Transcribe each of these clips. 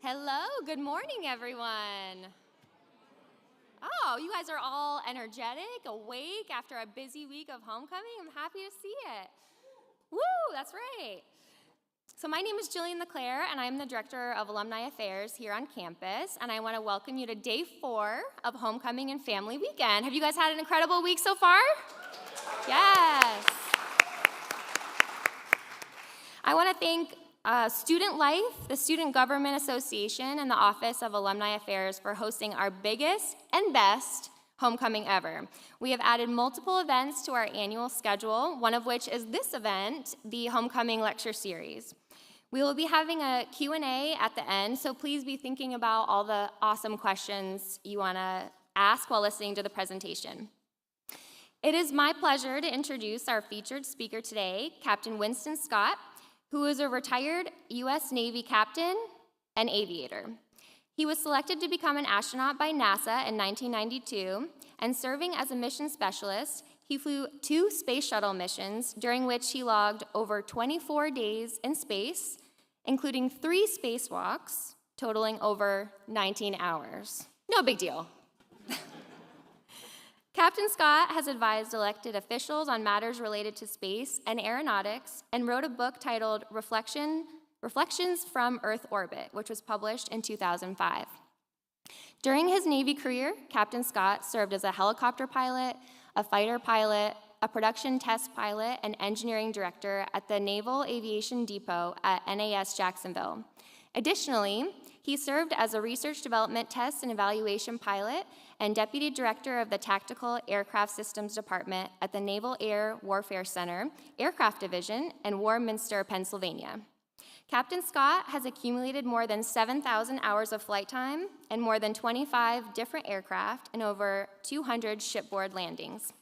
Hello, good morning, everyone. Oh, you guys are all energetic, awake after a busy week of homecoming. I'm happy to see it. Woo, that's right. So my name is Jillian LeClaire, and I'm the Director of Alumni Affairs here on campus, and I want to welcome you to Day 4 of Homecoming and Family Weekend. Have you guys had an incredible week so far? Yes. I want to thank Student Life, the Student Government Association, and the Office of Alumni Affairs for hosting our biggest and best homecoming ever. We have added multiple events to our annual schedule, one of which is this event, the Homecoming Lecture Series. We will be having a Q&A at the end, so please be thinking about all the awesome questions you want to ask while listening to the presentation. It is my pleasure to introduce our featured speaker today, Captain Winston Scott, who is a retired U.S. Navy captain and aviator. He was selected to become an astronaut by NASA in 1992, and serving as a mission specialist, he flew 2 space shuttle missions, during which he logged over 24 days in space, including 3 spacewalks, totaling over 19 hours. No big deal. Captain Scott has advised elected officials on matters related to space and aeronautics and wrote a book titled Reflections from Earth Orbit, which was published in 2005. During his Navy career, Captain Scott served as a helicopter pilot, a fighter pilot, a production test pilot, and engineering director at the Naval Aviation Depot at NAS Jacksonville. Additionally, he served as a research development test and evaluation pilot and deputy director of the Tactical Aircraft Systems Department at the Naval Air Warfare Center, Aircraft Division, in Warminster, Pennsylvania. Captain Scott has accumulated more than 7,000 hours of flight time and more than 25 different aircraft and over 200 shipboard landings.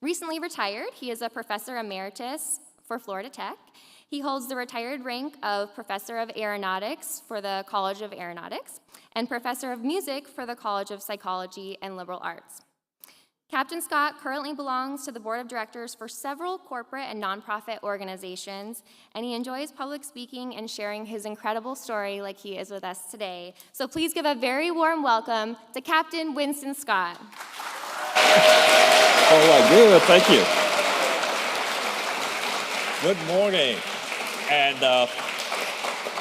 Recently retired, he is a professor emeritus for Florida Tech. He holds the retired rank of Professor of Aeronautics for the College of Aeronautics and Professor of Music for the College of Psychology and Liberal Arts. Captain Scott currently belongs to the board of directors for several corporate and nonprofit organizations, and he enjoys public speaking and sharing his incredible story like he is with us today. So please give a very warm welcome to Captain Winston Scott. All right, good, thank you. Good morning, and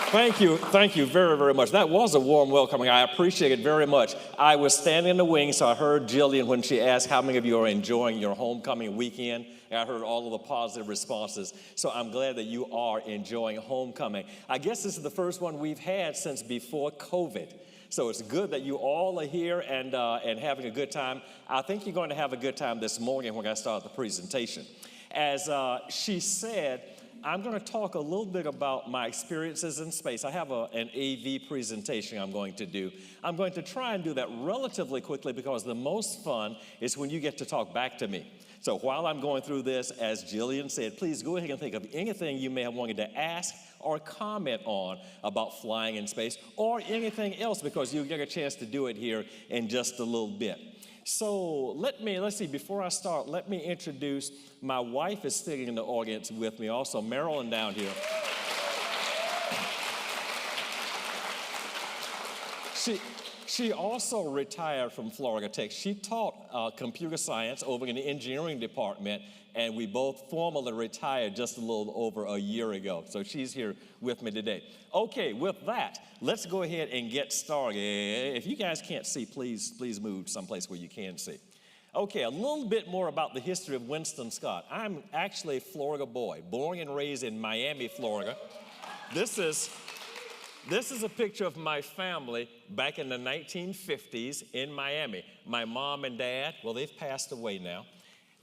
thank you very, very much. That was a warm welcoming. I appreciate it very much. I was standing in the wings, so I heard Jillian when she asked how many of you are enjoying your homecoming weekend, and I heard all of the positive responses, so I'm glad that you are enjoying homecoming. I guess this is the first one we've had since before COVID. So it's good that you all are here and having a good time. I think you're going to have a good time this morning when I start the presentation. As she said, I'm going to talk a little bit about my experiences in space. I have an AV presentation I'm going to do. I'm going to try and do that relatively quickly because the most fun is when you get to talk back to me. So while I'm going through this, as Jillian said, please go ahead and think of anything you may have wanted to ask or comment on about flying in space or anything else, because you'll get a chance to do it here in just a little bit. So let's see, before I start, let me introduce, my wife is sitting in the audience with me also, Marilyn down here. She also retired from Florida Tech. She taught computer science over in the engineering department, and we both formally retired just a little over a year ago. So she's here with me today. Okay, with that, let's go ahead and get started. If you guys can't see, please move someplace where you can see. Okay, a little bit more about the history of Winston Scott. I'm actually a Florida boy, born and raised in Miami, Florida. This is a picture of my family back in the 1950s in Miami. My mom and dad, well, they've passed away now.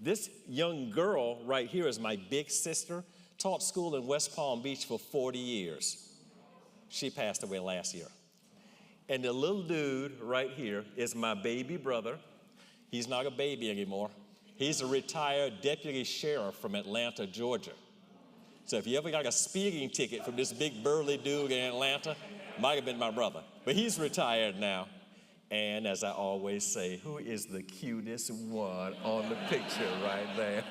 This young girl right here is my big sister, taught school in West Palm Beach for 40 years. She passed away last year. And the little dude right here is my baby brother. He's not a baby anymore. He's a retired deputy sheriff from Atlanta, Georgia. So if you ever got a speeding ticket from this big burly dude in Atlanta, might have been my brother. But he's retired now. And as I always say, who is the cutest one on the picture right there?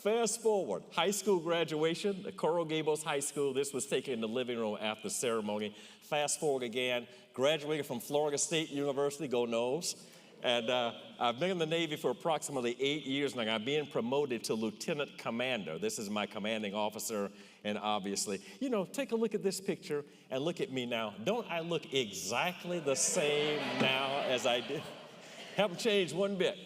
Fast forward, high school graduation, the Coral Gables High School. This was taken in the living room after the ceremony. Fast forward again, graduated from Florida State University, go Noles. And I've been in the Navy for approximately 8 years now. I'm being promoted to lieutenant commander. This is my commanding officer, and obviously, you know, take a look at this picture and look at me now. Don't I look exactly the same now as I did? Haven't changed one bit.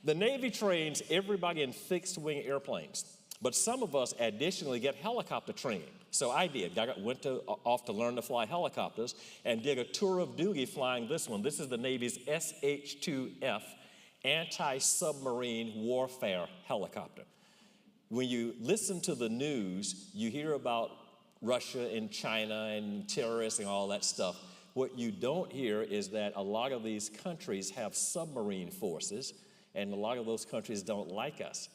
The Navy trains everybody in fixed-wing airplanes, but some of us additionally get helicopter training. So I did. I went off to learn to fly helicopters and did a tour of duty flying this one. This is the Navy's SH-2F Anti-Submarine Warfare Helicopter. When you listen to the news, you hear about Russia and China and terrorists and all that stuff. What you don't hear is that a lot of these countries have submarine forces, and a lot of those countries don't like us.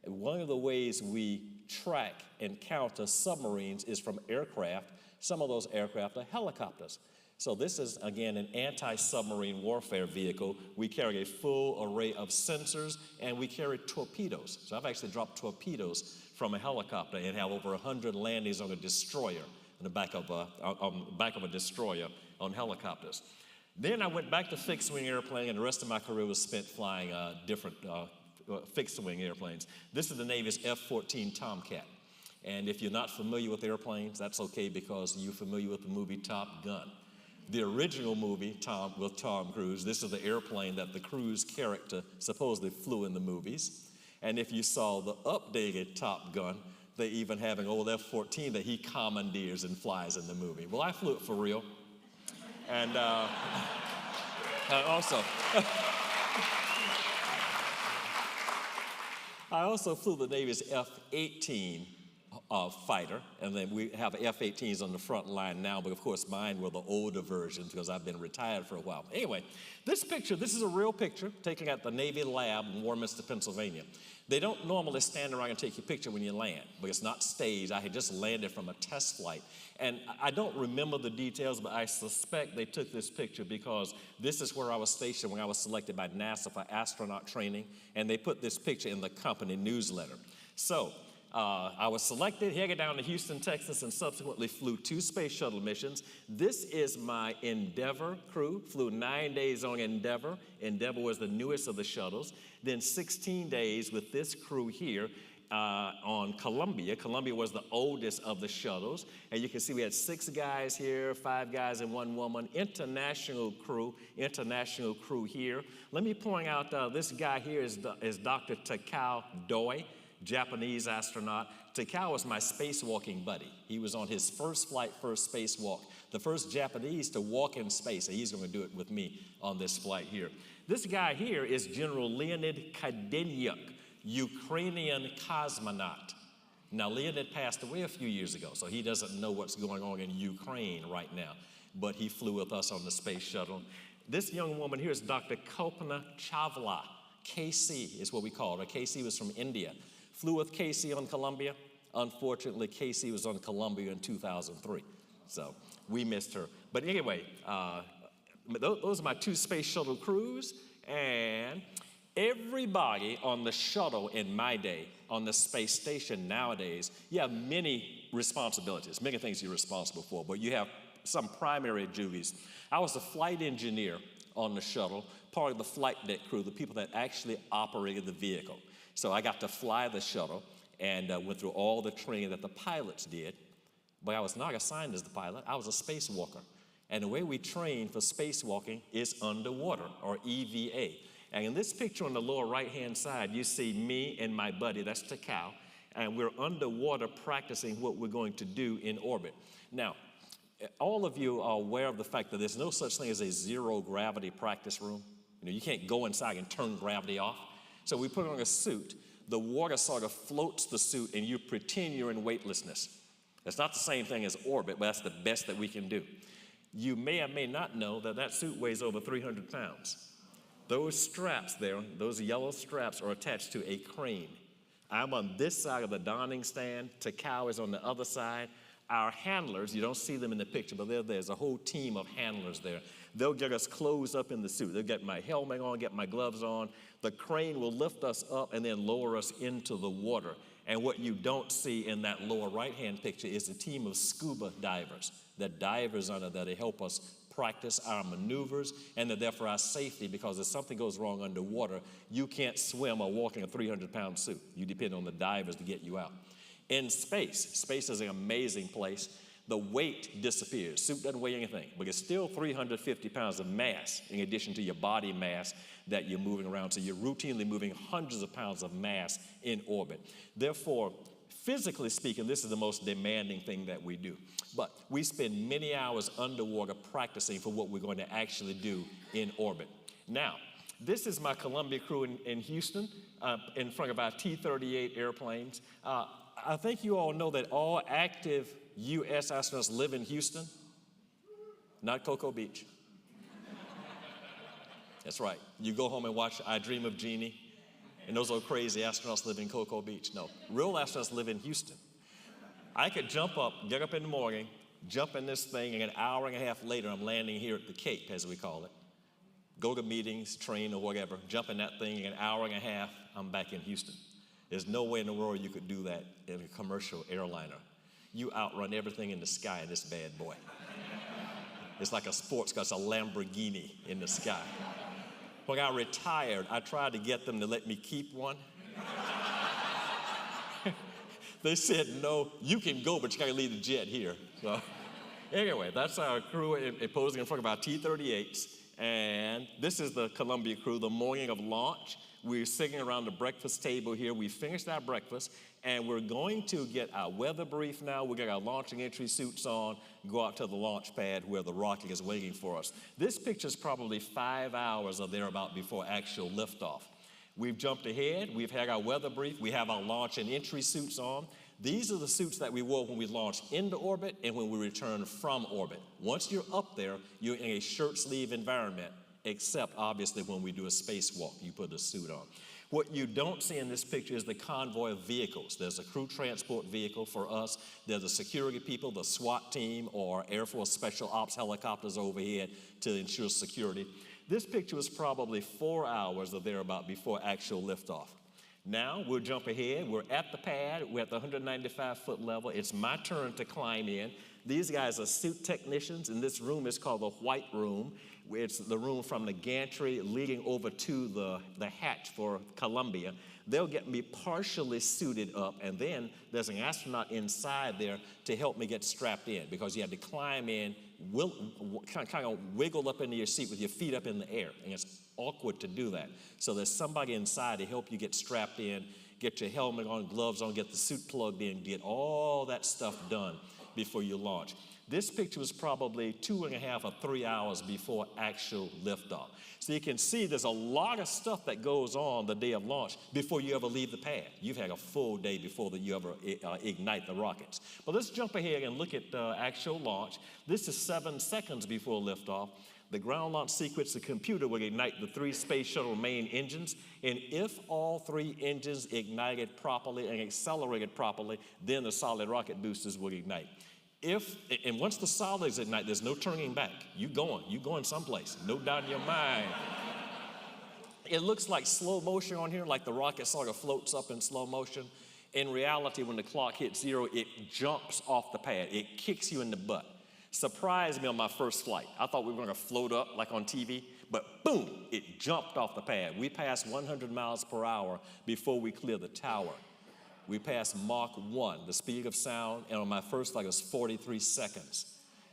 One of the ways we track and counter submarines is from aircraft. Some of those aircraft are helicopters. So this is, again, an anti-submarine warfare vehicle. We carry a full array of sensors, and we carry torpedoes. So I've actually dropped torpedoes from a helicopter and have over 100 landings on a destroyer, in the back of a destroyer on helicopters. Then I went back to fixed-wing airplane, and the rest of my career was spent flying different fixed-wing airplanes. This is the Navy's F-14 Tomcat. And if you're not familiar with airplanes, that's okay, because you're familiar with the movie Top Gun. The original movie, with Tom Cruise, this is the airplane that the Cruise character supposedly flew in the movies. And if you saw the updated Top Gun, they even have an old F-14 that he commandeers and flies in the movie. Well, I flew it for real. And I also flew the Navy's F-18 fighter, and then we have F-18s on the front line now, but of course mine were the older versions because I've been retired for a while. Anyway, this is a real picture taken at the Navy lab in Warminster, Pennsylvania. They don't normally stand around and take your picture when you land, but it's not staged. I had just landed from a test flight, and I don't remember the details, but I suspect they took this picture because this is where I was stationed when I was selected by NASA for astronaut training, and they put this picture in the company newsletter. So I was selected, headed down to Houston, Texas, and subsequently flew 2 space shuttle missions. This is my Endeavour crew, flew 9 days on Endeavour. Endeavour was the newest of the shuttles. Then 16 days with this crew here on Columbia. Columbia was the oldest of the shuttles. And you can see we had 6 guys here, 5 guys and 1 woman. International crew here. Let me point out this guy here is Dr. Takao Doi, Japanese astronaut. Takao was my spacewalking buddy. He was on his first flight, first spacewalk, the first Japanese to walk in space, and he's going to do it with me on this flight here. This guy here is General Leonid Kadenyuk, Ukrainian cosmonaut. Now, Leonid passed away a few years ago, so he doesn't know what's going on in Ukraine right now, but he flew with us on the space shuttle. This young woman here is Dr. Kalpana Chawla. KC is what we call her. KC was from India. Flew with KC on Columbia. Unfortunately, KC was on Columbia in 2003, so we missed her. But anyway, those are my 2 space shuttle crews, and everybody on the shuttle in my day, on the space station nowadays, you have many responsibilities, many things you're responsible for, but you have some primary duties. I was a flight engineer on the shuttle, part of the flight deck crew, the people that actually operated the vehicle. So I got to fly the shuttle and went through all the training that the pilots did, but I was not assigned as the pilot. I was a spacewalker. And the way we train for spacewalking is underwater, or EVA. And in this picture on the lower right-hand side, you see me and my buddy, that's Takao, and we're underwater practicing what we're going to do in orbit. Now, all of you are aware of the fact that there's no such thing as a zero-gravity practice room. You know, you can't go inside and turn gravity off. So we put on a suit. The water sort of floats the suit, and you pretend you're in weightlessness. It's not the same thing as orbit, but that's the best that we can do. You may or may not know that that suit weighs over 300 pounds. Those straps there, those yellow straps, are attached to a crane. I'm on this side of the donning stand. Takao is on the other side. Our handlers, you don't see them in the picture, but there's a whole team of handlers there. They'll get us closed up in the suit. They'll get my helmet on, get my gloves on. The crane will lift us up and then lower us into the water. And what you don't see in that lower right-hand picture is a team of scuba divers. The divers under there to help us practice our maneuvers, and they're there for our safety, because if something goes wrong underwater, you can't swim or walk in a 300-pound suit. You depend on the divers to get you out. In space is an amazing place. The weight disappears. Suit doesn't weigh anything, but it's still 350 pounds of mass in addition to your body mass that you're moving around. So you're routinely moving hundreds of pounds of mass in orbit. Therefore, physically speaking, this is the most demanding thing that we do. But we spend many hours underwater practicing for what we're going to actually do in orbit. Now, this is my Columbia crew in Houston in front of our T-38 airplanes. I think you all know that all active U.S. astronauts live in Houston, not Cocoa Beach. That's right. You go home and watch I Dream of Jeannie, and those old crazy astronauts live in Cocoa Beach. No, real astronauts live in Houston. I could jump up, get up in the morning, jump in this thing, and an hour and a half later, I'm landing here at the Cape, as we call it. Go to meetings, train, or whatever, jump in that thing, and an hour and a half, I'm back in Houston. There's no way in the world you could do that in a commercial airliner. You outrun everything in the sky in this bad boy. It's like a sports car, it's a Lamborghini in the sky. When I retired, I tried to get them to let me keep one. They said, no, you can go, but you gotta leave the jet here. So anyway, that's our crew posing in front of our T-38s. And this is the Columbia crew, the morning of launch. We're sitting around the breakfast table here. We finished our breakfast, and we're going to get our weather brief now. We got our launching entry suits on, go out to the launch pad where the rocket is waiting for us. This picture is probably 5 hours or thereabout before actual liftoff. We've jumped ahead. We've had our weather brief. We have our launch and entry suits on. These are the suits that we wore when we launched into orbit and when we returned from orbit. Once you're up there, you're in a shirt-sleeve environment, except obviously when we do a spacewalk, you put a suit on. What you don't see in this picture is the convoy of vehicles. There's a crew transport vehicle for us. There's the security people, the SWAT team, or Air Force Special Ops helicopters overhead to ensure security. This picture was probably 4 hours or thereabout before actual liftoff. Now we'll jump ahead. We're at the pad. We're at the 195-foot level. It's my turn to climb in. These guys are suit technicians, and this room is called the White Room. It's the room from the gantry leading over to the hatch for Columbia. They'll get me partially suited up, and then there's an astronaut inside there to help me get strapped in, because you have to climb in, kind of wiggle up into your seat with your feet up in the air, and it's awkward to do that. So there's somebody inside to help you get strapped in, get your helmet on, gloves on, get the suit plugged in, get all that stuff done before you launch. This picture was probably 2.5 or 3 hours before actual liftoff. So you can see there's a lot of stuff that goes on the day of launch before you ever leave the pad. You've had a full day before that you ever ignite the rockets. But let's jump ahead and look at actual launch. This is 7 seconds before liftoff. The ground launch sequence, the computer will ignite the 3 space shuttle main engines, and if all 3 engines ignited properly and accelerated properly, then the solid rocket boosters will ignite. And once the solids ignite, there's no turning back. You going someplace, no doubt in your mind. It looks like slow motion on here, like the rocket sort of floats up in slow motion. In reality, when the clock hits 0, it jumps off the pad. It kicks you in the butt. Surprised me on my first flight. I thought we were going to float up like on TV, but boom, it jumped off the pad. We passed 100 miles per hour before we cleared the tower. We passed Mach 1, the speed of sound, and on my first flight it was 43 seconds.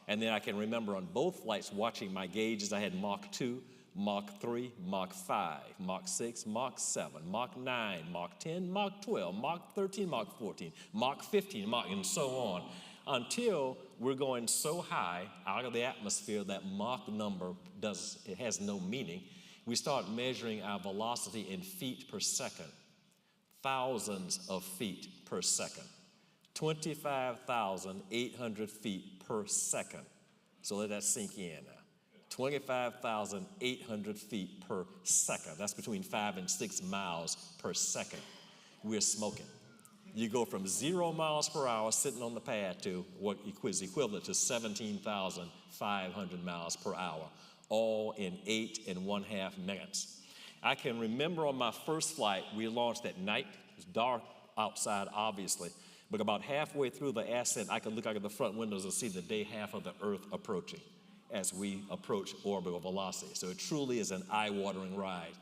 And then I can remember on both flights watching my gauges. I had Mach 2, Mach 3, Mach 5, Mach 6, Mach 7, Mach 9, Mach 10, Mach 12, Mach 13, Mach 14, Mach 15, Mach, and so on, until we're going so high out of the atmosphere that Mach number has no meaning. We start measuring our velocity in feet per second. Thousands of feet per second, 25,800 feet per second. So let that sink in now. 25,800 feet per second. That's between 5 and 6 miles per second. We're smoking. You go from 0 miles per hour sitting on the pad to what is equivalent to 17,500 miles per hour, all in 8.5 minutes. I can remember on my first flight, we launched at night. It was dark outside, obviously, but about halfway through the ascent, I could look out of the front windows and see the day half of the Earth approaching as we approach orbital velocity. So it truly is an eye-watering ride.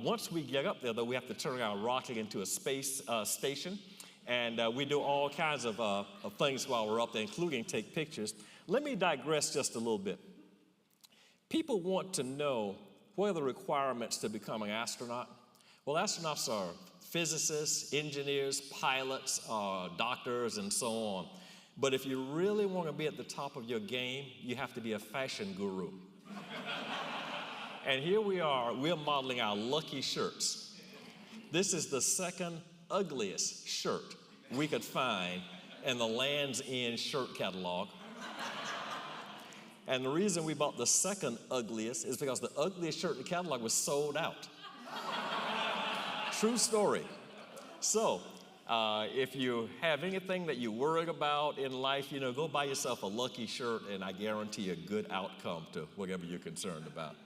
Once we get up there, though, we have to turn our rocket into a space station, and we do all kinds of things while we're up there, including take pictures. Let me digress just a little bit. People want to know what are the requirements to become an astronaut. Well, astronauts are physicists, engineers, pilots, doctors, and so on. But if you really want to be at the top of your game, you have to be a fashion guru. And here we are, we're modeling our lucky shirts. This is the second ugliest shirt we could find in the Land's End shirt catalog. And the reason we bought the second ugliest is because the ugliest shirt in the catalog was sold out. True story. So, if you have anything that you're worried about in life, go buy yourself a lucky shirt, and I guarantee a good outcome to whatever you're concerned about.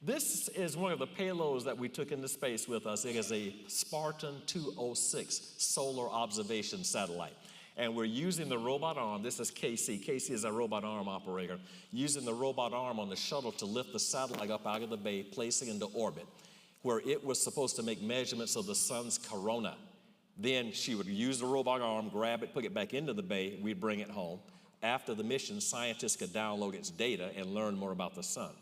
This is one of the payloads that we took into space with us. It is a Spartan 206 solar observation satellite. And we're using the robot arm. This is Casey. Casey is our robot arm operator, using the robot arm on the shuttle to lift the satellite up out of the bay, placing into orbit, where it was supposed to make measurements of the sun's corona. Then she would use the robot arm, grab it, put it back into the bay, we'd bring it home. After the mission, scientists could download its data and learn more about the sun.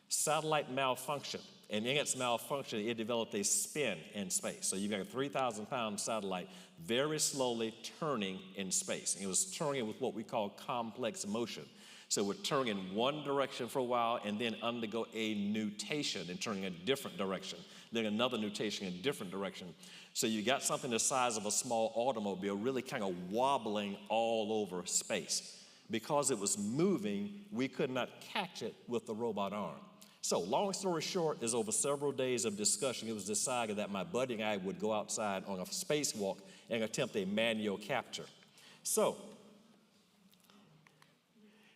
Satellite malfunctioned, and in its malfunction, it developed a spin in space. So you've got a 3,000-pound satellite very slowly turning in space. And it was turning with what we call complex motion. So it would turn in one direction for a while and then undergo a nutation and turn in a different direction, then another nutation in a different direction. So you got something the size of a small automobile really kind of wobbling all over space. Because it was moving, we could not catch it with the robot arm. So long story short, is over several days of discussion, it was decided that my buddy and I would go outside on a spacewalk and attempt a manual capture. So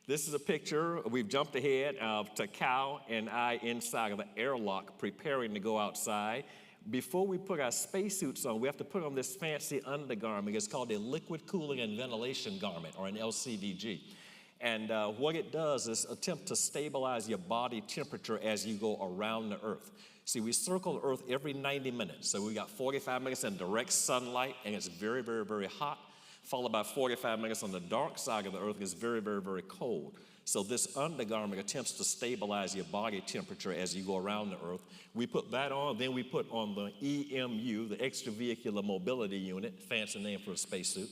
this is a picture. We've jumped ahead of Capt and I inside of the airlock preparing to go outside. Before we put our spacesuits on, we have to put on this fancy undergarment. It's called a liquid cooling and ventilation garment, or an LCVG. And what it does is attempt to stabilize your body temperature as you go around the Earth. See, we circle the Earth every 90 minutes. So we got 45 minutes in direct sunlight, and it's very, very, very hot, followed by 45 minutes on the dark side of the Earth, and it's very, very, very cold. So this undergarment attempts to stabilize your body temperature as you go around the Earth. We put that on, then we put on the EMU, the Extravehicular Mobility Unit, fancy name for a spacesuit.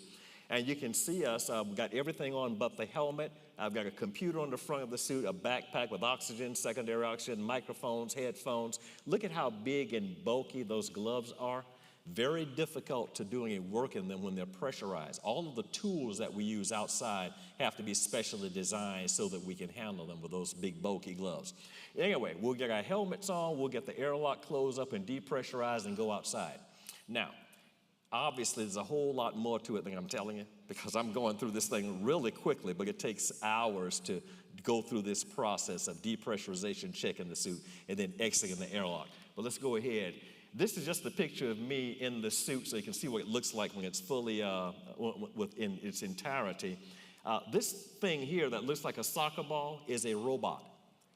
And you can see us, we've got everything on but the helmet. I've got a computer on the front of the suit, a backpack with oxygen, secondary oxygen, microphones, headphones. Look at how big and bulky those gloves are. Very difficult to do any work in them when they're pressurized. All of the tools that we use outside have to be specially designed so that we can handle them with those big bulky gloves. Anyway, we'll get our helmets on, we'll get the airlock closed up and depressurized and go outside. Now, obviously there's a whole lot more to it than I'm telling you, because I'm going through this thing really quickly, but it takes hours to go through this process of depressurization, checking the suit, and then exiting the airlock. But let's go ahead. This is just a picture of me in the suit so you can see what it looks like when it's fully within its entirety. This thing here that looks like a soccer ball is a robot.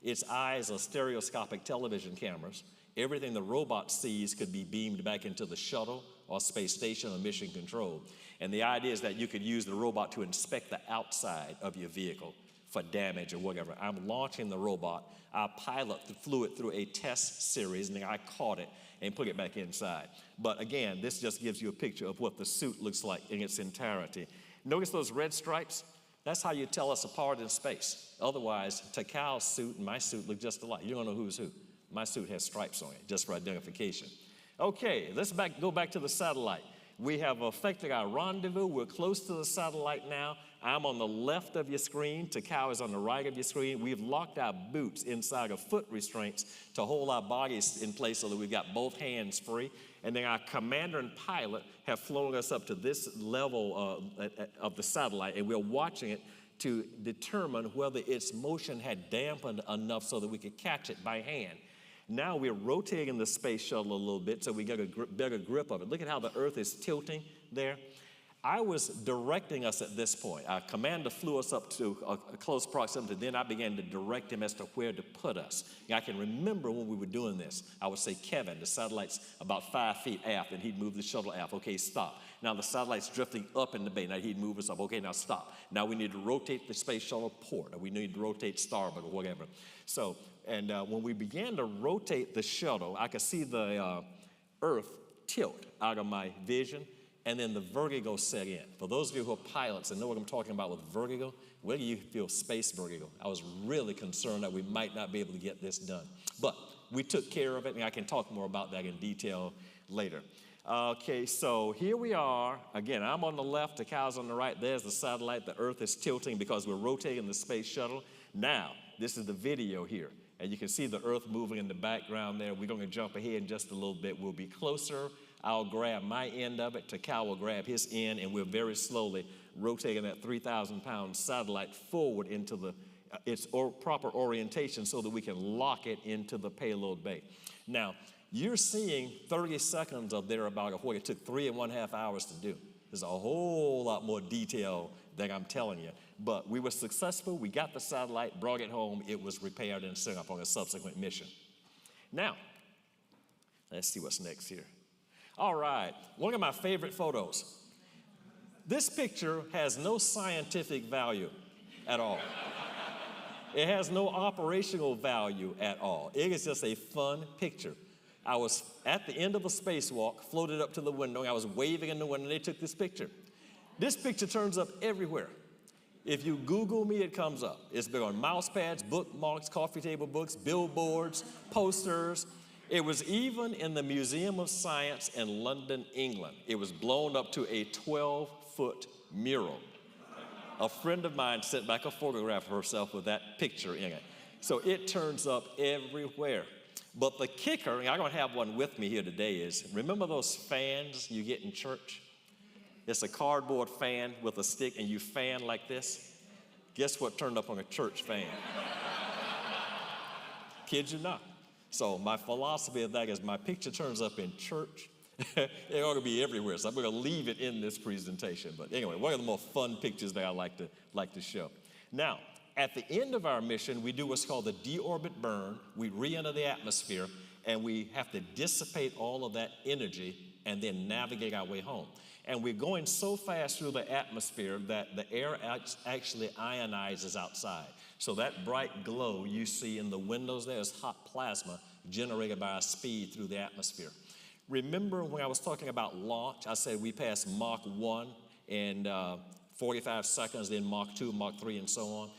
Its eyes are stereoscopic television cameras. Everything the robot sees could be beamed back into the shuttle or space station or mission control. And the idea is that you could use the robot to inspect the outside of your vehicle for damage or whatever. I'm launching the robot. Our pilot flew it through a test series, and then I caught it and put it back inside. But again, this just gives you a picture of what the suit looks like in its entirety. Notice those red stripes? That's how you tell us apart in space. Otherwise, Takau's suit and my suit look just alike. You don't know who's who. My suit has stripes on it, just for identification. Okay, let's go back to the satellite. We have effected our rendezvous. We're close to the satellite now. I'm on the left of your screen. Takao is on the right of your screen. We've locked our boots inside of foot restraints to hold our bodies in place so that we've got both hands free. And then our commander and pilot have flown us up to this level of the satellite, and we're watching it to determine whether its motion had dampened enough so that we could catch it by hand. Now we're rotating the space shuttle a little bit so we get a better grip of it. Look at how the Earth is tilting there. I was directing us at this point. Our commander flew us up to a close proximity. Then I began to direct him as to where to put us. And I can remember when we were doing this. I would say, Kevin, the satellite's about 5 feet aft, and he'd move the shuttle aft. Okay, stop. Now the satellite's drifting up in the bay. Now he'd move us up. Okay, now stop. Now we need to rotate the space shuttle port, or we need to rotate starboard, or whatever. So, and when we began to rotate the shuttle, I could see the Earth tilt out of my vision. And then the vertigo set in. For those of you who are pilots and know what I'm talking about with vertigo, where do you feel space vertigo? I was really concerned that we might not be able to get this done. But we took care of it, and I can talk more about that in detail later. Okay, so here we are. Again, I'm on the left, Takao's on the right. There's the satellite. The Earth is tilting because we're rotating the space shuttle. Now, this is the video here. And you can see the Earth moving in the background there. We're going to jump ahead in just a little bit. We'll be closer. I'll grab my end of it, Takao will grab his end, and we're very slowly rotating that 3,000-pound satellite forward into its proper orientation so that we can lock it into the payload bay. Now, you're seeing 30 seconds of thereabout of what it took 3.5 hours to do. There's a whole lot more detail than I'm telling you. But we were successful. We got the satellite, brought it home. It was repaired and sent up on a subsequent mission. Now, let's see what's next here. All right, one of my favorite photos. This picture has no scientific value at all. It has no operational value at all. It is just a fun picture. I was at the end of a spacewalk, floated up to the window, and I was waving in the window, and they took this picture. This picture turns up everywhere. If you Google me, it comes up. It's been on mouse pads, bookmarks, coffee table books, billboards, posters. It was even in the Museum of Science in London, England. It was blown up to a 12-foot mural. A friend of mine sent back a photograph of herself with that picture in it. So it turns up everywhere. But the kicker, and I don't have one with me here today, is remember those fans you get in church? It's a cardboard fan with a stick, and you fan like this. Guess what turned up on a church fan? Kid you not. So my philosophy of that is my picture turns up in church. It ought to be everywhere, so I'm going to leave it in this presentation. But anyway, one of the more fun pictures that I like to show. Now, at the end of our mission, we do what's called the deorbit burn. We re-enter the atmosphere, and we have to dissipate all of that energy and then navigate our way home. And we're going so fast through the atmosphere that the air actually ionizes outside. So that bright glow you see in the windows there is hot plasma generated by our speed through the atmosphere. Remember when I was talking about launch, I said we passed Mach 1 in 45 seconds, then Mach 2, Mach 3, and so on.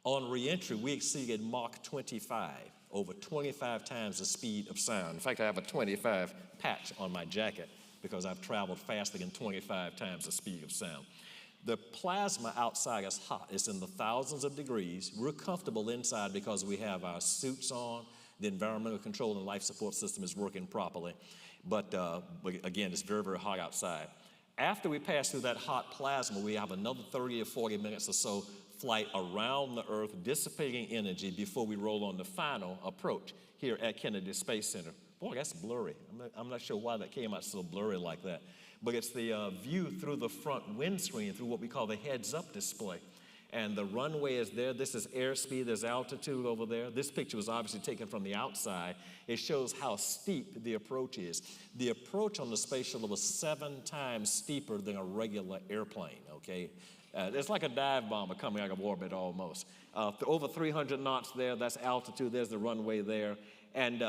On reentry, we exceeded Mach 25, over 25 times the speed of sound. In fact, I have a 25 patch on my jacket because I've traveled faster than 25 times the speed of sound. The plasma outside is hot. It's in the thousands of degrees. We're comfortable inside because we have our suits on. The environmental control and life support system is working properly. But again, it's very, very hot outside. After we pass through that hot plasma, we have another 30 or 40 minutes or so flight around the Earth, dissipating energy before we roll on the final approach here at Kennedy Space Center. Boy, that's blurry. I'm not sure why that came out so blurry like that. But it's the view through the front windscreen, through what we call the heads-up display. And the runway is there. This is airspeed. There's altitude over there. This picture was obviously taken from the outside. It shows how steep the approach is. The approach on the space shuttle was 7 times steeper than a regular airplane, okay? It's like a dive bomber coming out of orbit almost. Over 300 knots there. That's altitude. There's the runway there. And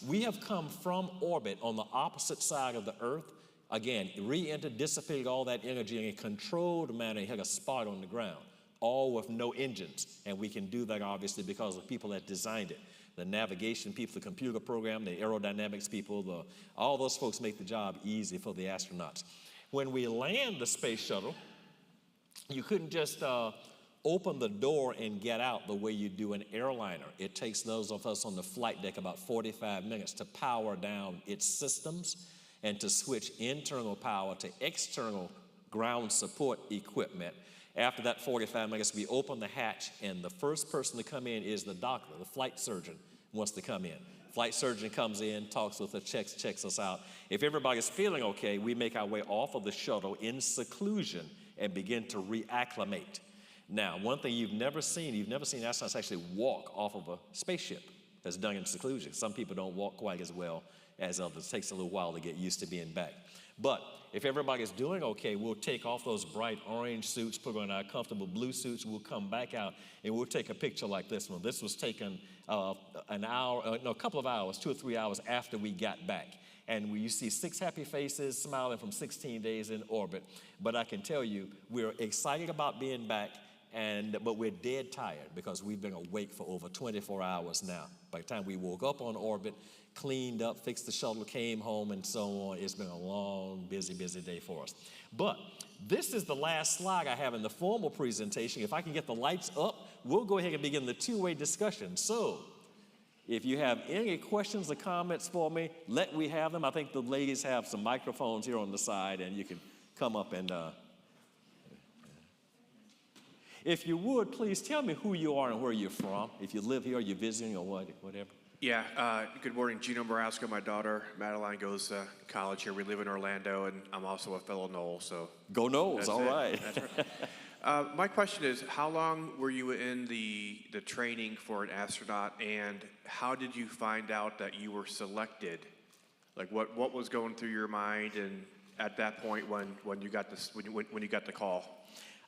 we have come from orbit on the opposite side of the Earth. Again, re-entered, dissipated all that energy in a controlled manner, hit a spot on the ground, all with no engines. And we can do that, obviously, because of people that designed it. The navigation people, the computer program, the aerodynamics people, all those folks make the job easy for the astronauts. When we land the space shuttle, you couldn't just open the door and get out the way you do an airliner. It takes those of us on the flight deck about 45 minutes to power down its systems and to switch internal power to external ground support equipment. After that 45 minutes, we open the hatch, and the first person to come in is the doctor. The flight surgeon wants to come in. Flight surgeon comes in, talks with us, checks us out. If everybody's feeling okay, we make our way off of the shuttle in seclusion and begin to reacclimate. Now, one thing you've never seen astronauts actually walk off of a spaceship that's done in seclusion. Some people don't walk quite as well as others. It takes a little while to get used to being back. But if everybody's doing okay, we'll take off those bright orange suits, put on our comfortable blue suits, we'll come back out, and we'll take a picture like this one. This was taken a couple of hours, 2 or 3 hours after we got back. And you see 6 happy faces smiling from 16 days in orbit. But I can tell you, we're excited about being back, but we're dead tired because we've been awake for over 24 hours now. By the time we woke up on orbit, cleaned up, fixed the shuttle, came home, and so on, it's been a long, busy day for us. But this is the last slide I have in the formal presentation. If I can get the lights up, we'll go ahead and begin the two-way discussion. So, if you have any questions or comments for me, let me have them. I think the ladies have some microphones here on the side, and you can come up and if you would, please tell me who you are and where you're from. If you live here, or you're visiting, or whatever. Yeah, good morning, Gino Marasco. My daughter, Madeline, goes to college here. We live in Orlando, and I'm also a fellow Knoll, so. Go Knowles, all right. That's right. My question is, how long were you in the training for an astronaut, and how did you find out that you were selected? Like, what was going through your mind, and at that point when you got the call?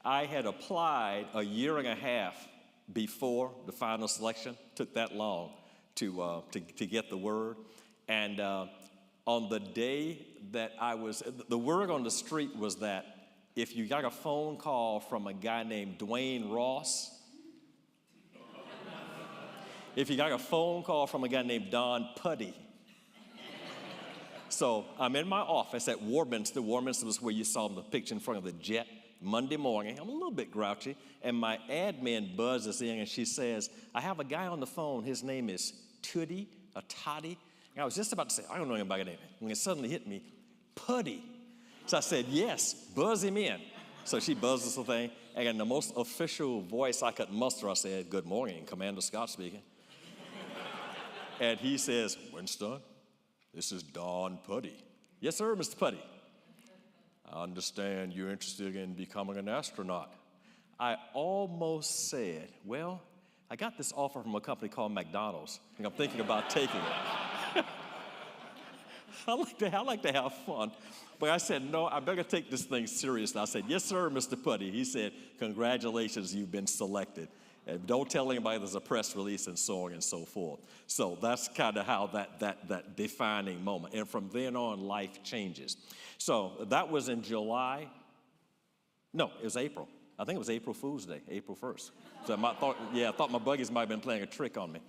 I had applied a year and a half before the final selection. Took that long to get the word. And on the day that the word on the street was that if you got a phone call from a guy named Dwayne Ross, if you got a phone call from a guy named Don Putty. So I'm in my office at Warminster. Warminster was where you saw the picture in front of the jet. Monday morning, I'm a little bit grouchy, and my admin buzzes in, and she says, I have a guy on the phone, his name is Tootie, or Toddy. And I was just about to say, I don't know anybody named it. When it suddenly hit me, Putty. So I said, yes, buzz him in. So she buzzes the thing, and in the most official voice I could muster, I said, good morning, Commander Scott speaking. And he says, Winston, this is Don Putty. Yes, sir, Mr. Putty. I understand you're interested in becoming an astronaut. I almost said, well, I got this offer from a company called McDonald's, and I'm thinking about taking it. I like to have fun. But I said, no, I better take this thing seriously. I said, yes, sir, Mr. Putty. He said, congratulations, you've been selected. And don't tell anybody there's a press release and so on and so forth. So that's kind of how that defining moment. And from then on, life changes. So that was in July. No, it was April. I think it was April Fool's Day, April 1st. So I thought my buddies might have been playing a trick on me.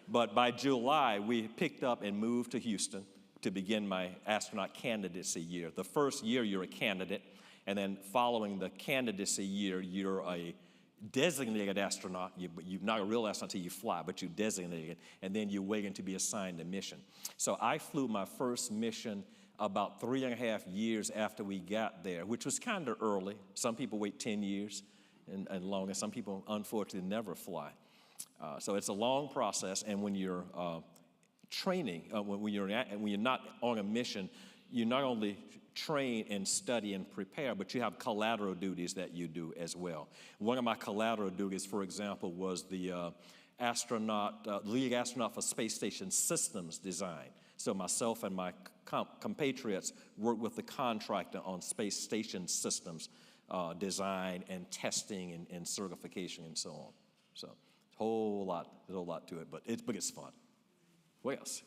But by July, we picked up and moved to Houston to begin my astronaut candidacy year. The first year, you're a candidate. And then following the candidacy year, you're a designated astronaut. You're not a real astronaut until you fly, but you're designated, and then you're waiting to be assigned a mission. So I flew my first mission about 3.5 years after we got there, which was kind of early. Some people wait 10 years and longer. Some people, unfortunately, never fly. So it's a long process, and when you're training, when you're not on a mission, you not only train and study and prepare, but you have collateral duties that you do as well. One of my collateral duties, for example, was the lead astronaut for space station systems design. So myself and my compatriots worked with the contractor on space station systems design and testing and certification and so on. So there's a whole lot to it, but it's fun. What else?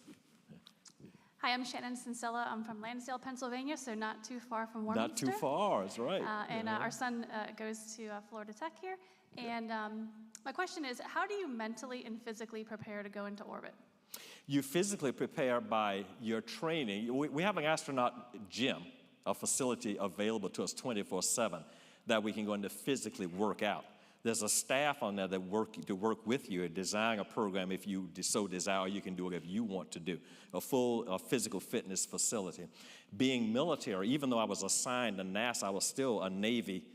Hi, I'm Shannon Sincella. I'm from Lansdale, Pennsylvania, so not too far from Warminster. Not too far, that's right. Our son goes to Florida Tech here. And my question is, how do you mentally and physically prepare to go into orbit? You physically prepare by your training. We have an astronaut gym, a facility available to us 24/7. that we can go into physically work out. There's a staff on there that work with you and design a program if you so desire. You can do it if you want to do. A full physical fitness facility. Being military, even though I was assigned to NASA, I was still a Navy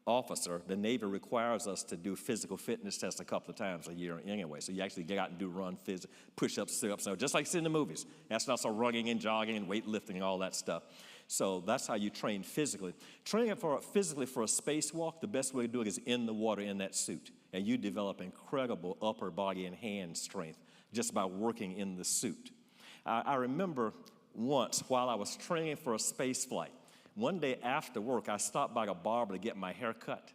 officer. The Navy requires us to do physical fitness tests a couple of times a year anyway. So you actually get out and do push-ups, sit-ups, so just like it's in the movies. Astronauts are running and jogging and weightlifting and all that stuff. So that's how you train physically. Training physically for a spacewalk, the best way to do it is in the water in that suit. And you develop incredible upper body and hand strength just by working in the suit. I remember once while I was training for a space flight, one day after work, I stopped by a barber to get my hair cut.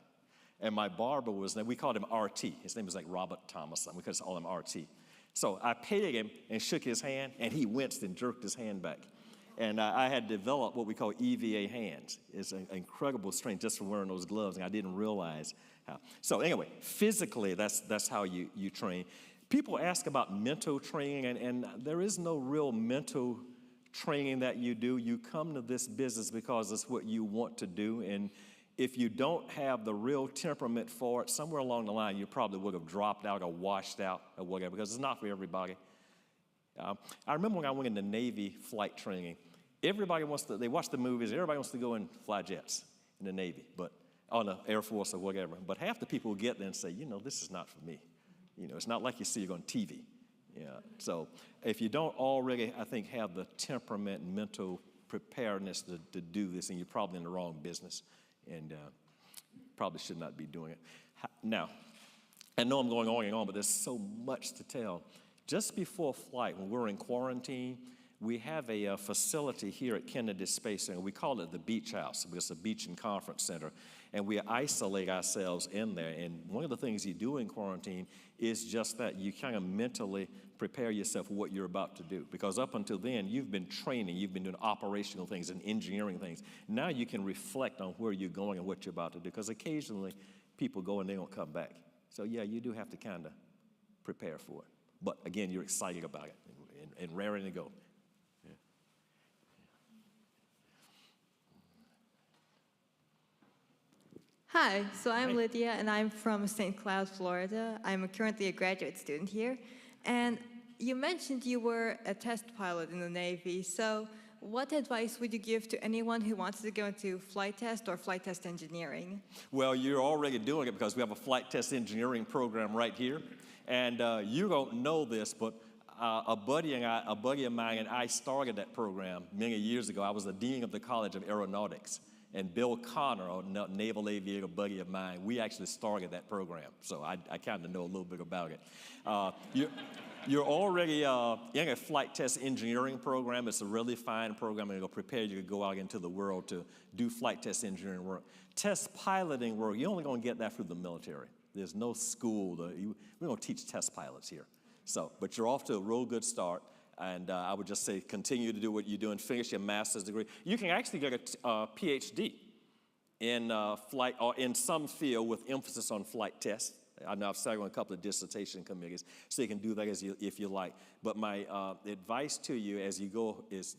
And my barber we called him RT. His name was like Robert Thomas. We could call him RT. So I paid him and shook his hand, and he winced and jerked his hand back. And I had developed what we call EVA hands. It's an incredible strength just from wearing those gloves, and I didn't realize how. So anyway, physically, that's how you train. People ask about mental training, and there is no real mental training that you do. You come to this business because it's what you want to do, and if you don't have the real temperament for it, somewhere along the line, you probably would have dropped out or washed out or whatever, because it's not for everybody. I remember when I went into Navy flight training, everybody they watch the movies, everybody wants to go and fly jets in the Navy, but on the Air Force or whatever. But half the people will get there and say, this is not for me. It's not like you see it on TV. Yeah. So if you don't already, I think, have the temperament and mental preparedness to do this, then you're probably in the wrong business and probably should not be doing it. Now, I know I'm going on and on, but there's so much to tell. Just before flight, when we're in quarantine, we have a facility here at Kennedy Space Center. We call it the Beach House because it's a beach and conference center. And we isolate ourselves in there. And one of the things you do in quarantine is just that. You kind of mentally prepare yourself for what you're about to do. Because up until then, you've been training, you've been doing operational things and engineering things. Now you can reflect on where you're going and what you're about to do. Because occasionally, people go and they don't come back. So yeah, you do have to kind of prepare for it. But again, you're excited about it and raring to go. Yeah. Hi, so I'm Lydia, and I'm from St. Cloud, Florida. I'm currently a graduate student here. And you mentioned you were a test pilot in the Navy. So what advice would you give to anyone who wants to go into flight test or flight test engineering? Well, you're already doing it because we have a flight test engineering program right here. And you don't know this, but a buddy of mine and I started that program many years ago. I was the dean of the College of Aeronautics. And Bill Connor, a Naval Aviator buddy of mine, we actually started that program. So I kind of know a little bit about it. You're already in a flight test engineering program. It's a really fine program, and it'll prepare you to go out into the world to do flight test engineering work. Test piloting work, you're only going to get that through the military. There's no school. We don't teach test pilots here. So, but you're off to a real good start. And I would just say continue to do what you're doing, finish your master's degree. You can actually get a PhD in flight or in some field with emphasis on flight tests. I know I've sat on a couple of dissertation committees, so you can do that if you like. But my advice to you as you go is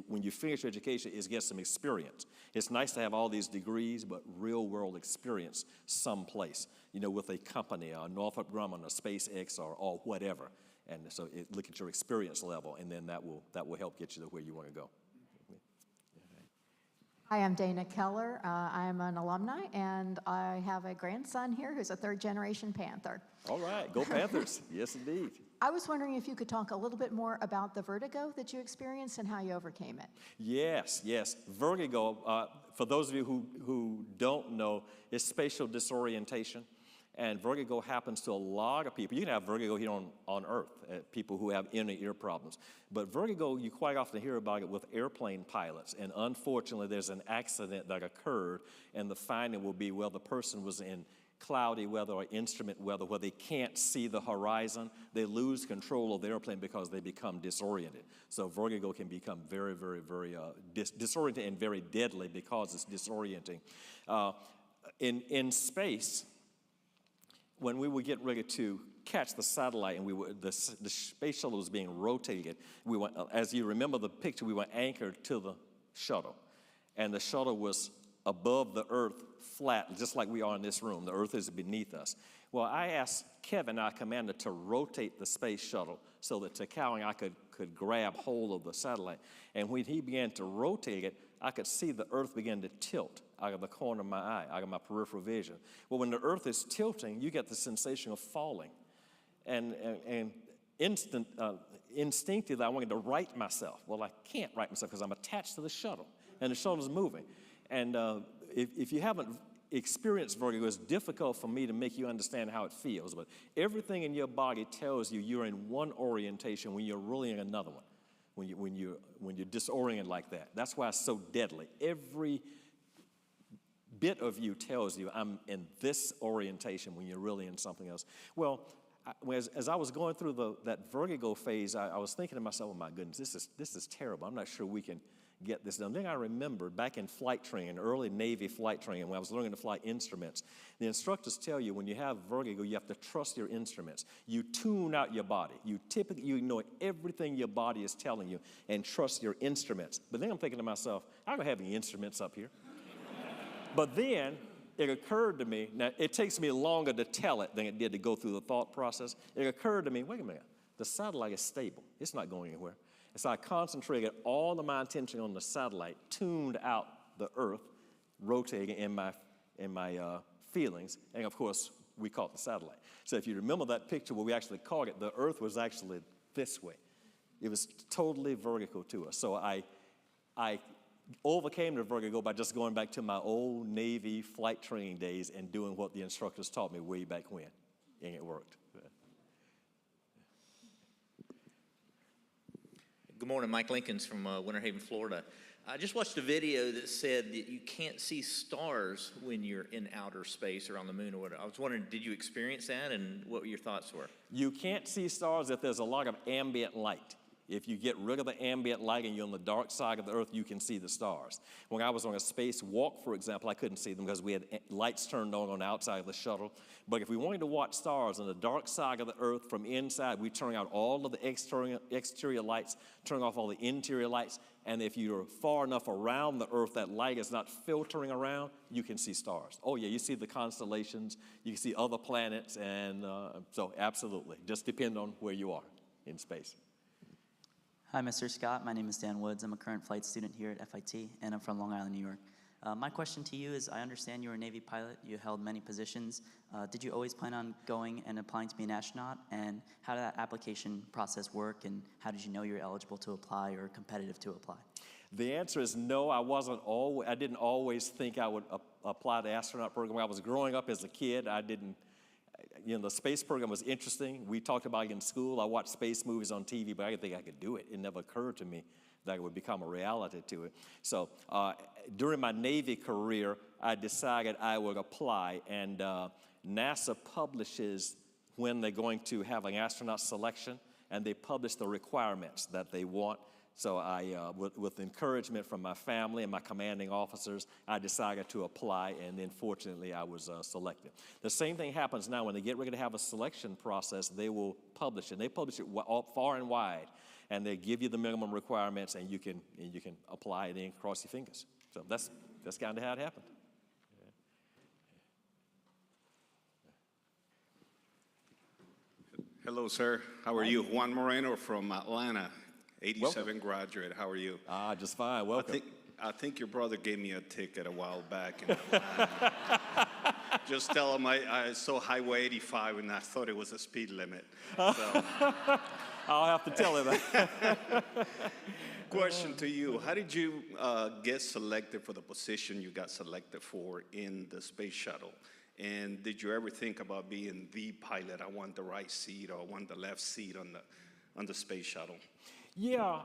when you finish your education is get some experience. It's nice to have all these degrees, but real world experience someplace, with a company, Northrop Grumman or SpaceX or whatever. And so look at your experience level, and then that will help get you to where you want to go. Hi, I'm Dana Keller. I'm an alumni, and I have a grandson here who's a third-generation Panther. All right, go Panthers. Yes, indeed. I was wondering if you could talk a little bit more about the vertigo that you experienced and how you overcame it. Yes. Vertigo, for those of you who don't know, is spatial disorientation. And vertigo happens to a lot of people. You can have vertigo here on Earth, people who have inner ear problems. But vertigo, you quite often hear about it with airplane pilots. And unfortunately, there's an accident that occurred, and the finding will be, well, the person was in cloudy weather or instrument weather where they can't see the horizon. They lose control of the airplane because they become disoriented. So vertigo can become very, very, very disoriented and very deadly because it's disorienting. In space, when we would get ready to catch the satellite and the space shuttle was being rotated, we went, as you remember the picture, we were anchored to the shuttle. And the shuttle was above the earth flat, just like we are in this room. The earth is beneath us. Well, I asked Kevin, our commander, to rotate the space shuttle so that Takao and I could grab hold of the satellite. And when he began to rotate it, I could see the earth begin to tilt out of the corner of my eye, out of my peripheral vision. Well, when the earth is tilting, you get the sensation of falling. And instinctively, I wanted to right myself. Well, I can't right myself because I'm attached to the shuttle, and the shuttle's moving. And if you haven't experienced vertigo, it's difficult for me to make you understand how it feels. But everything in your body tells you you're in one orientation when you're really in another one. When you're disoriented like that. That's why it's so deadly. Every bit of you tells you I'm in this orientation when you're really in something else. Well, as I was going through that vertigo phase, I was thinking to myself, oh my goodness, this is terrible. I'm not sure we can get this done. Then I remembered back in flight training, early Navy flight training, when I was learning to fly instruments, the instructors tell you when you have vertigo, you have to trust your instruments. You tune out your body. You ignore everything your body is telling you and trust your instruments. But then I'm thinking to myself, I don't have any instruments up here. But then it occurred to me, now it takes me longer to tell it than it did to go through the thought process. It occurred to me, wait a minute, the satellite is stable. It's not going anywhere. And so I concentrated all of my attention on the satellite, tuned out the earth, rotating in my feelings, and of course, we caught the satellite. So if you remember that picture where we actually caught it, the earth was actually this way. It was totally vertical to us. So I overcame the vertigo by just going back to my old Navy flight training days and doing what the instructors taught me way back when, and it worked. Good morning, Mike Lincolns from Winter Haven, Florida. I just watched a video that said that you can't see stars when you're in outer space or on the moon or whatever. I was wondering, did you experience that, and what your thoughts were? You can't see stars if there's a lot of ambient light. If you get rid of the ambient light and you're on the dark side of the earth, you can see the stars. When I was on a spacewalk, for example, I couldn't see them because we had lights turned on the outside of the shuttle. But if we wanted to watch stars on the dark side of the earth from inside, we turn out all of the exterior lights, turn off all the interior lights, and if you're far enough around the earth that light is not filtering around, you can see stars. Oh yeah, you see the constellations, you can see other planets, and so absolutely, just depend on where you are in space. Hi, Mr. Scott. My name is Dan Woods. I'm a current flight student here at FIT, and I'm from Long Island, New York. My question to you is, I understand you're a Navy pilot. You held many positions. Did you always plan on going and applying to be an astronaut? And how did that application process work? And how did you know you were eligible to apply or competitive to apply? The answer is no. I didn't always think I would apply to the astronaut program. When I was growing up as a kid, the space program was interesting. We talked about it in school. I watched space movies on TV, but I didn't think I could do it. It never occurred to me that it would become a reality to it. So during my Navy career, I decided I would apply, and NASA publishes when they're going to have an astronaut selection, and they publish the requirements that they want. So with encouragement from my family and my commanding officers, I decided to apply, and then fortunately I was selected. The same thing happens now when they get ready to have a selection process. They will publish it. They publish it far and wide, and they give you the minimum requirements, and you can apply it and cross your fingers. So that's kind of how it happened. Hello, sir. How are you? Juan Moreno from Atlanta. 87 graduate. How are you? Just fine. Welcome. I think your brother gave me a ticket a while back. Just tell him I saw Highway 85 and I thought it was a speed limit. So. I'll have to tell him that. Question to you. How did you get selected for the position you got selected for in the space shuttle? And did you ever think about being the pilot? I want the right seat or I want the left seat on the space shuttle. Yeah,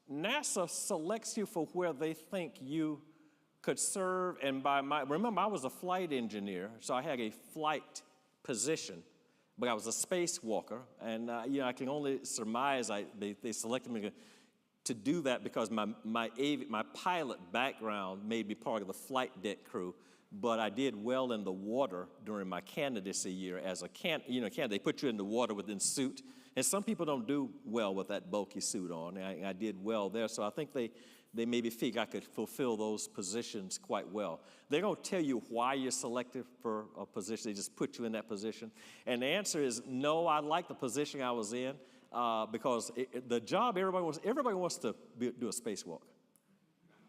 NASA selects you for where they think you could serve, and remember I was a flight engineer, so I had a flight position, but I was a spacewalker, and I can only surmise they selected me to do that because my pilot background made me part of the flight deck crew, but I did well in the water during my candidacy year as a candidate. They put you in the water within suit. And some people don't do well with that bulky suit on. I did well there, so I think they maybe figure I could fulfill those positions quite well. They're going to tell you why you're selected for a position. They just put you in that position. And the answer is no, I like the position I was in because the job everybody wants to do a spacewalk.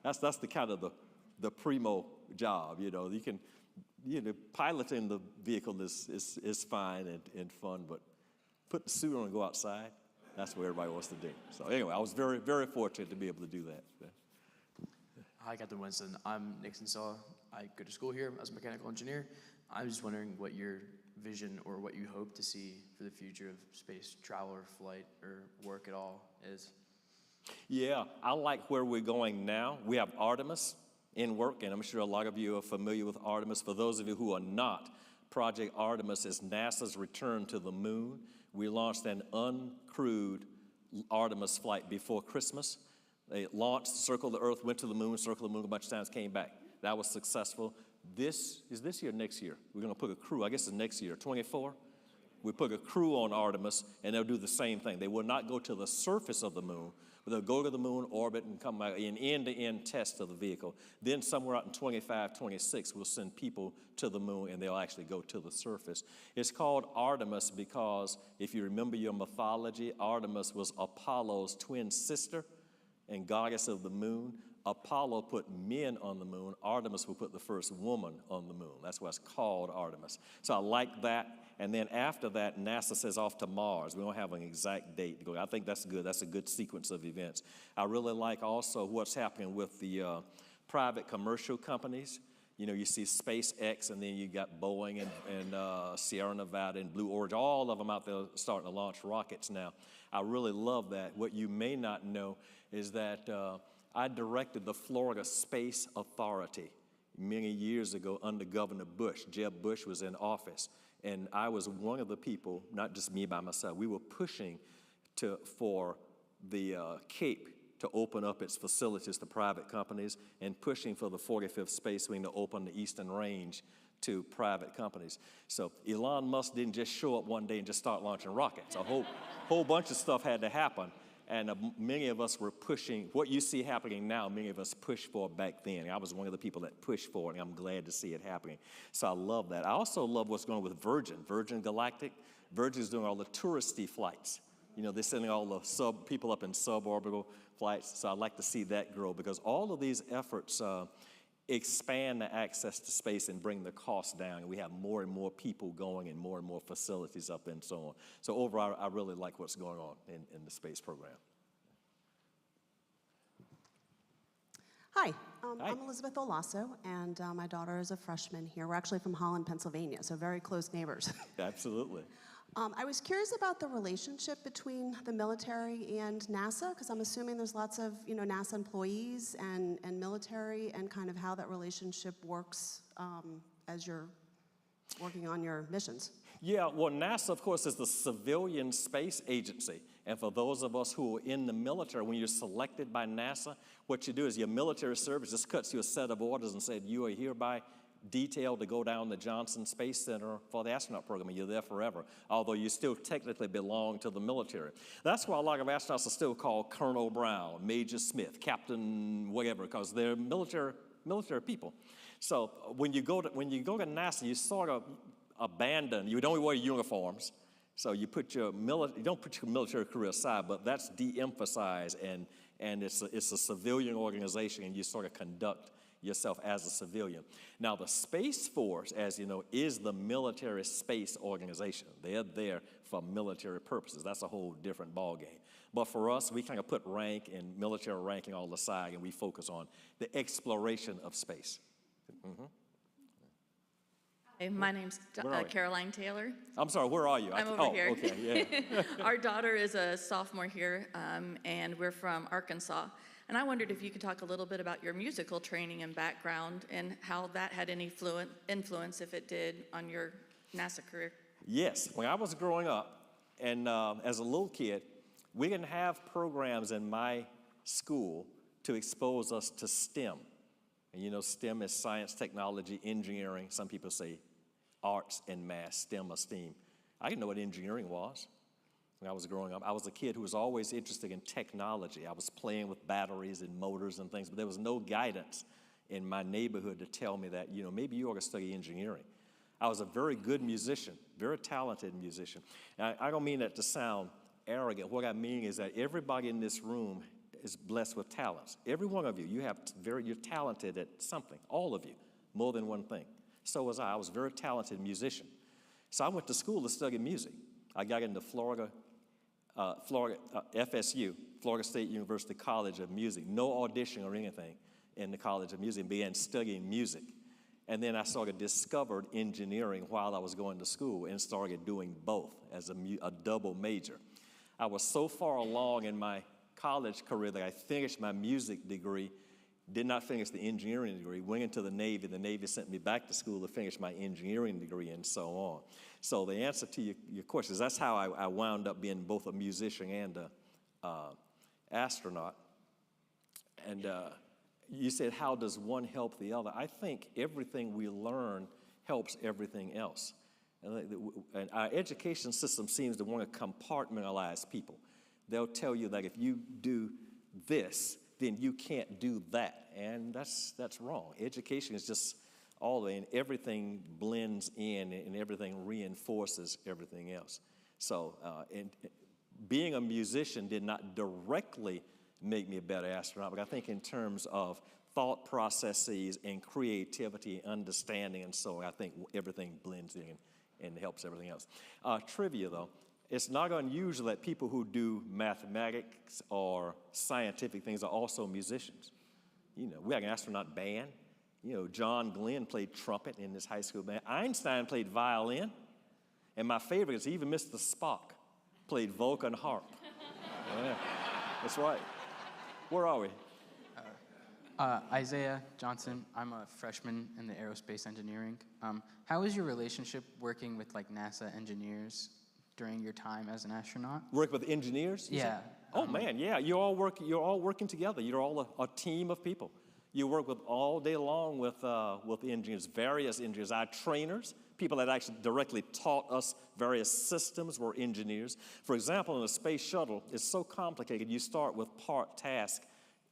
That's the kind of the primo job, you know. Piloting the vehicle is fine and fun, but put the suit on and go outside, that's what everybody wants to do. So anyway, I was very, very fortunate to be able to do that. Hi, Captain Winston. I'm Nixon Saw. I go to school here as a mechanical engineer. I'm just wondering what your vision or what you hope to see for the future of space travel or flight or work at all is. Yeah, I like where we're going now. We have Artemis in work, and I'm sure a lot of you are familiar with Artemis. For those of you who are not, Project Artemis is NASA's return to the moon. We launched an uncrewed Artemis flight before Christmas. They launched, circled the Earth, went to the moon, circled the moon a bunch of times, came back. That was successful. This year or next year? We're going to put a crew, I guess it's next year, 24? We put a crew on Artemis, and they'll do the same thing. They will not go to the surface of the moon, but they'll go to the moon, orbit, and come back in end-to-end test of the vehicle. Then somewhere out in 25, 26, we'll send people to the moon, and they'll actually go to the surface. It's called Artemis because, if you remember your mythology, Artemis was Apollo's twin sister and goddess of the moon. Apollo put men on the moon. Artemis will put the first woman on the moon. That's why it's called Artemis. So I like that. And then after that, NASA says off to Mars. We don't have an exact date to go. I think that's good. That's a good sequence of events. I really like also what's happening with the private commercial companies. You know, you see SpaceX, and then you got Boeing and Sierra Nevada and Blue Origin, all of them out there starting to launch rockets now. I really love that. What you may not know is that I directed the Florida Space Authority many years ago under Governor Bush. Jeb Bush was in office. And I was one of the people, not just me by myself, we were pushing for the Cape to open up its facilities to private companies and pushing for the 45th Space Wing to open the Eastern Range to private companies. So Elon Musk didn't just show up one day and just start launching rockets. A whole bunch of stuff had to happen. And many of us were pushing, what you see happening now, many of us pushed for back then. I was one of the people that pushed for it, and I'm glad to see it happening. So I love that. I also love what's going on with Virgin Galactic. Virgin's doing all the touristy flights. You know, they're sending all the people up in suborbital flights. So I'd like to see that grow because all of these efforts expand the access to space and bring the cost down. And we have more and more people going and more facilities up and so on. So overall, I really like what's going on in the space program. Hi, Hi. I'm Elizabeth Olasso, and my daughter is a freshman here. We're actually from Holland, Pennsylvania, so very close neighbors. Absolutely. I was curious about the relationship between the military and NASA, because I'm assuming there's lots of NASA employees and military, and kind of how that relationship works as you're working on your missions. Yeah, well, NASA, of course, is the civilian space agency. And for those of us who are in the military, when you're selected by NASA, what you do is your military service just cuts you a set of orders and said, you are hereby detailed to go down to Johnson Space Center for the astronaut program, and you're there forever, although you still technically belong to the military. That's why a lot of astronauts are still called Colonel Brown, Major Smith, Captain whatever, because they're military people. So when you go to NASA, you sort of abandon, you don't wear uniforms, so you don't put your military career aside, but that's de-emphasized, and it's a civilian organization, and you sort of conduct yourself as a civilian. Now, the Space Force, as you know, is the military space organization. They're there for military purposes. That's a whole different ballgame. But for us, we kind of put rank and military ranking all aside, and we focus on the exploration of space. Mm-hmm. Hi, my name's Caroline Taylor. I'm sorry, where are you? I'm over here. Okay, yeah. Our daughter is a sophomore here, and we're from Arkansas. And I wondered if you could talk a little bit about your musical training and background and how that had any influence, if it did, on your NASA career. Yes, when I was growing up, and as a little kid, we didn't have programs in my school to expose us to STEM. And you know, STEM is science, technology, engineering. Some people say arts and math, STEM or STEAM. I didn't know what engineering was. when I was growing up. I was a kid who was always interested in technology. I was playing with batteries and motors and things, but there was no guidance in my neighborhood to tell me that, maybe you ought to study engineering. I was a very good musician, very talented musician. And I don't mean that to sound arrogant. What I mean is that everybody in this room is blessed with talents. Every one of you, you're talented at something, all of you, more than one thing. So was I. I was a very talented musician. So I went to school to study music. I got into FSU, Florida State University College of Music, no audition or anything in the College of Music, and began studying music. And then I sort of discovered engineering while I was going to school and started doing both as a double major. I was so far along in my college career that I finished my music degree, did not finish the engineering degree, went into the Navy. The Navy sent me back to school to finish my engineering degree and so on. So the answer to your question is that's how I wound up being both a musician and an astronaut. And you said, how does one help the other? I think everything we learn helps everything else. And our education system seems to want to compartmentalize people. They'll tell you that if you do this, then you can't do that. And that's wrong. Education is just all in. Everything blends in and everything reinforces everything else. So being a musician did not directly make me a better astronaut, but I think in terms of thought processes and creativity, understanding, and so on, I think everything blends in and helps everything else. Trivia, though. It's not unusual that people who do mathematics or scientific things are also musicians. We have an astronaut band. John Glenn played trumpet in his high school band. Einstein played violin. And my favorite is even Mr. Spock played Vulcan harp. Yeah, that's right. Where are we? Isaiah Johnson. I'm a freshman in the aerospace engineering. How is your relationship working with NASA engineers during your time as an astronaut? Work with engineers? Yeah. Oh man, yeah. You're all working together. You're all a team of people. You work with all day long with engineers, various engineers. Our trainers, people that actually directly taught us various systems, were engineers. For example, in a space shuttle, it's so complicated. You start with part task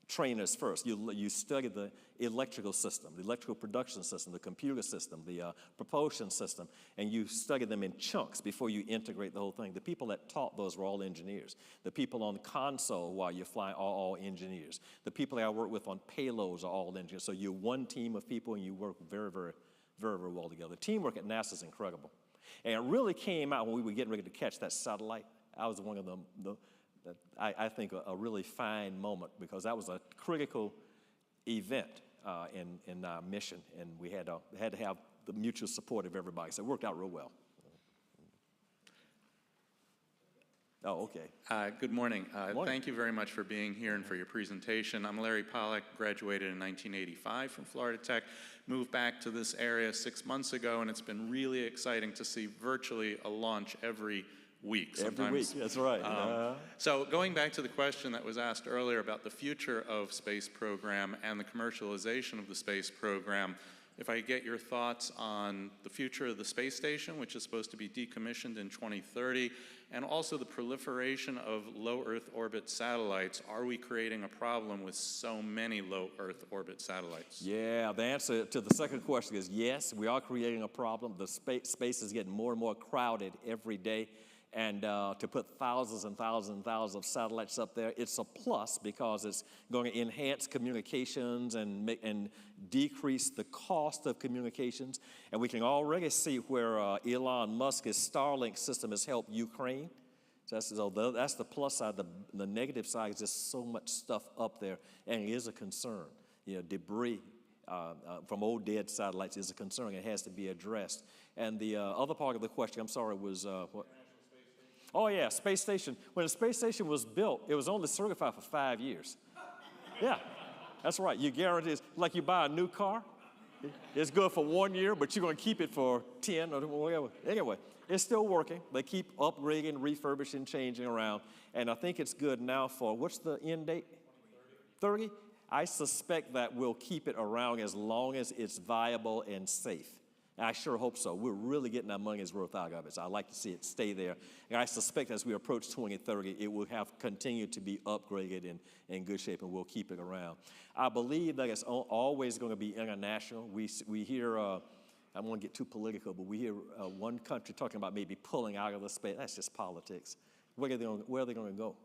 trainers first. You study the electrical system, the electrical production system, the computer system, the propulsion system, and you study them in chunks before you integrate the whole thing. The people that taught those were all engineers. The people on the console while you're flying are all engineers. The people that I work with on payloads are all engineers. So you're one team of people and you work very, very, very, very well together. Teamwork at NASA is incredible. And it really came out when we were getting ready to catch that satellite. I was one of I think a really fine moment, because that was a critical event in our mission, and we had to have the mutual support of everybody. So it worked out real well. Oh, okay. Good morning. Morning. Thank you very much for being here and for your presentation. I'm Larry Pollack, graduated in 1985 from Florida Tech, moved back to this area 6 months ago, and it's been really exciting to see virtually a launch every week. Every week, that's right. So going back to the question that was asked earlier about the future of space program and the commercialization of the space program, if I get your thoughts on the future of the space station, which is supposed to be decommissioned in 2030, and also the proliferation of low Earth orbit satellites. Are we creating a problem with so many low Earth orbit satellites? Yeah, the answer to the second question is yes, we are creating a problem. The space is getting more and more crowded every day. And to put thousands and thousands and thousands of satellites up there, it's a plus, because it's going to enhance communications and decrease the cost of communications. And we can already see where Elon Musk's Starlink system has helped Ukraine. So that's the plus side. The negative side is just so much stuff up there, and it is a concern. Debris from old dead satellites is a concern. It has to be addressed. And the other part of the question, I'm sorry, was what? Oh yeah, space station. When the space station was built, it was only certified for 5 years. Yeah, that's right. You guarantee it's like you buy a new car. It's good for 1 year, but you're going to keep it for 10 or whatever. Anyway, it's still working. They keep upgrading, refurbishing, changing around. And I think it's good now for, what's the end date? 30? I suspect that we'll keep it around as long as it's viable and safe. And I sure hope so. We're really getting our money's worth out of it. So I'd like to see it stay there. And I suspect as we approach 2030, it will have continued to be upgraded and in good shape, and we'll keep it around. I believe that it's always going to be international. We hear, I don't want to get too political, but we hear one country talking about maybe pulling out of the space. That's just politics. Where are they going to go?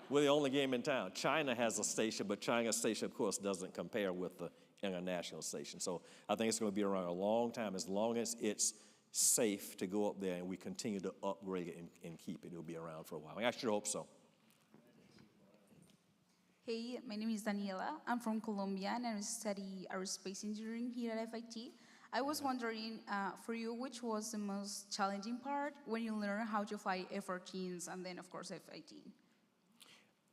We're the only game in town. China has a station, but China's station, of course, doesn't compare with the international station. So I think it's going to be around a long time. As long as it's safe to go up there and we continue to upgrade it and keep it, it'll be around for a while. I sure hope so. Hey, my name is Daniela. I'm from Colombia, and I study aerospace engineering here at FIT. I was wondering, for you, which was the most challenging part when you learn how to fly F-14s and then, of course, F-18?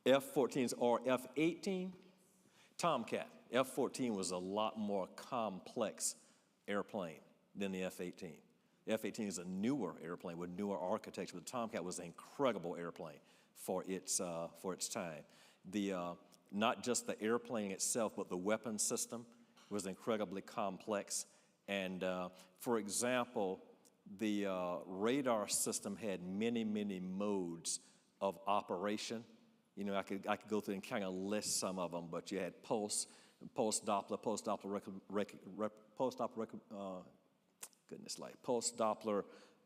F-14s or F-18? Tomcat. F-14 was a lot more complex airplane than the F-18. The F-18 is a newer airplane with newer architecture, but the Tomcat was an incredible airplane for its time. Not just the airplane itself, but the weapon system was incredibly complex. And for example, the radar system had many, many modes of operation. You know, I could go through and kind of list some of them, but you had pulse Doppler, pulse Doppler,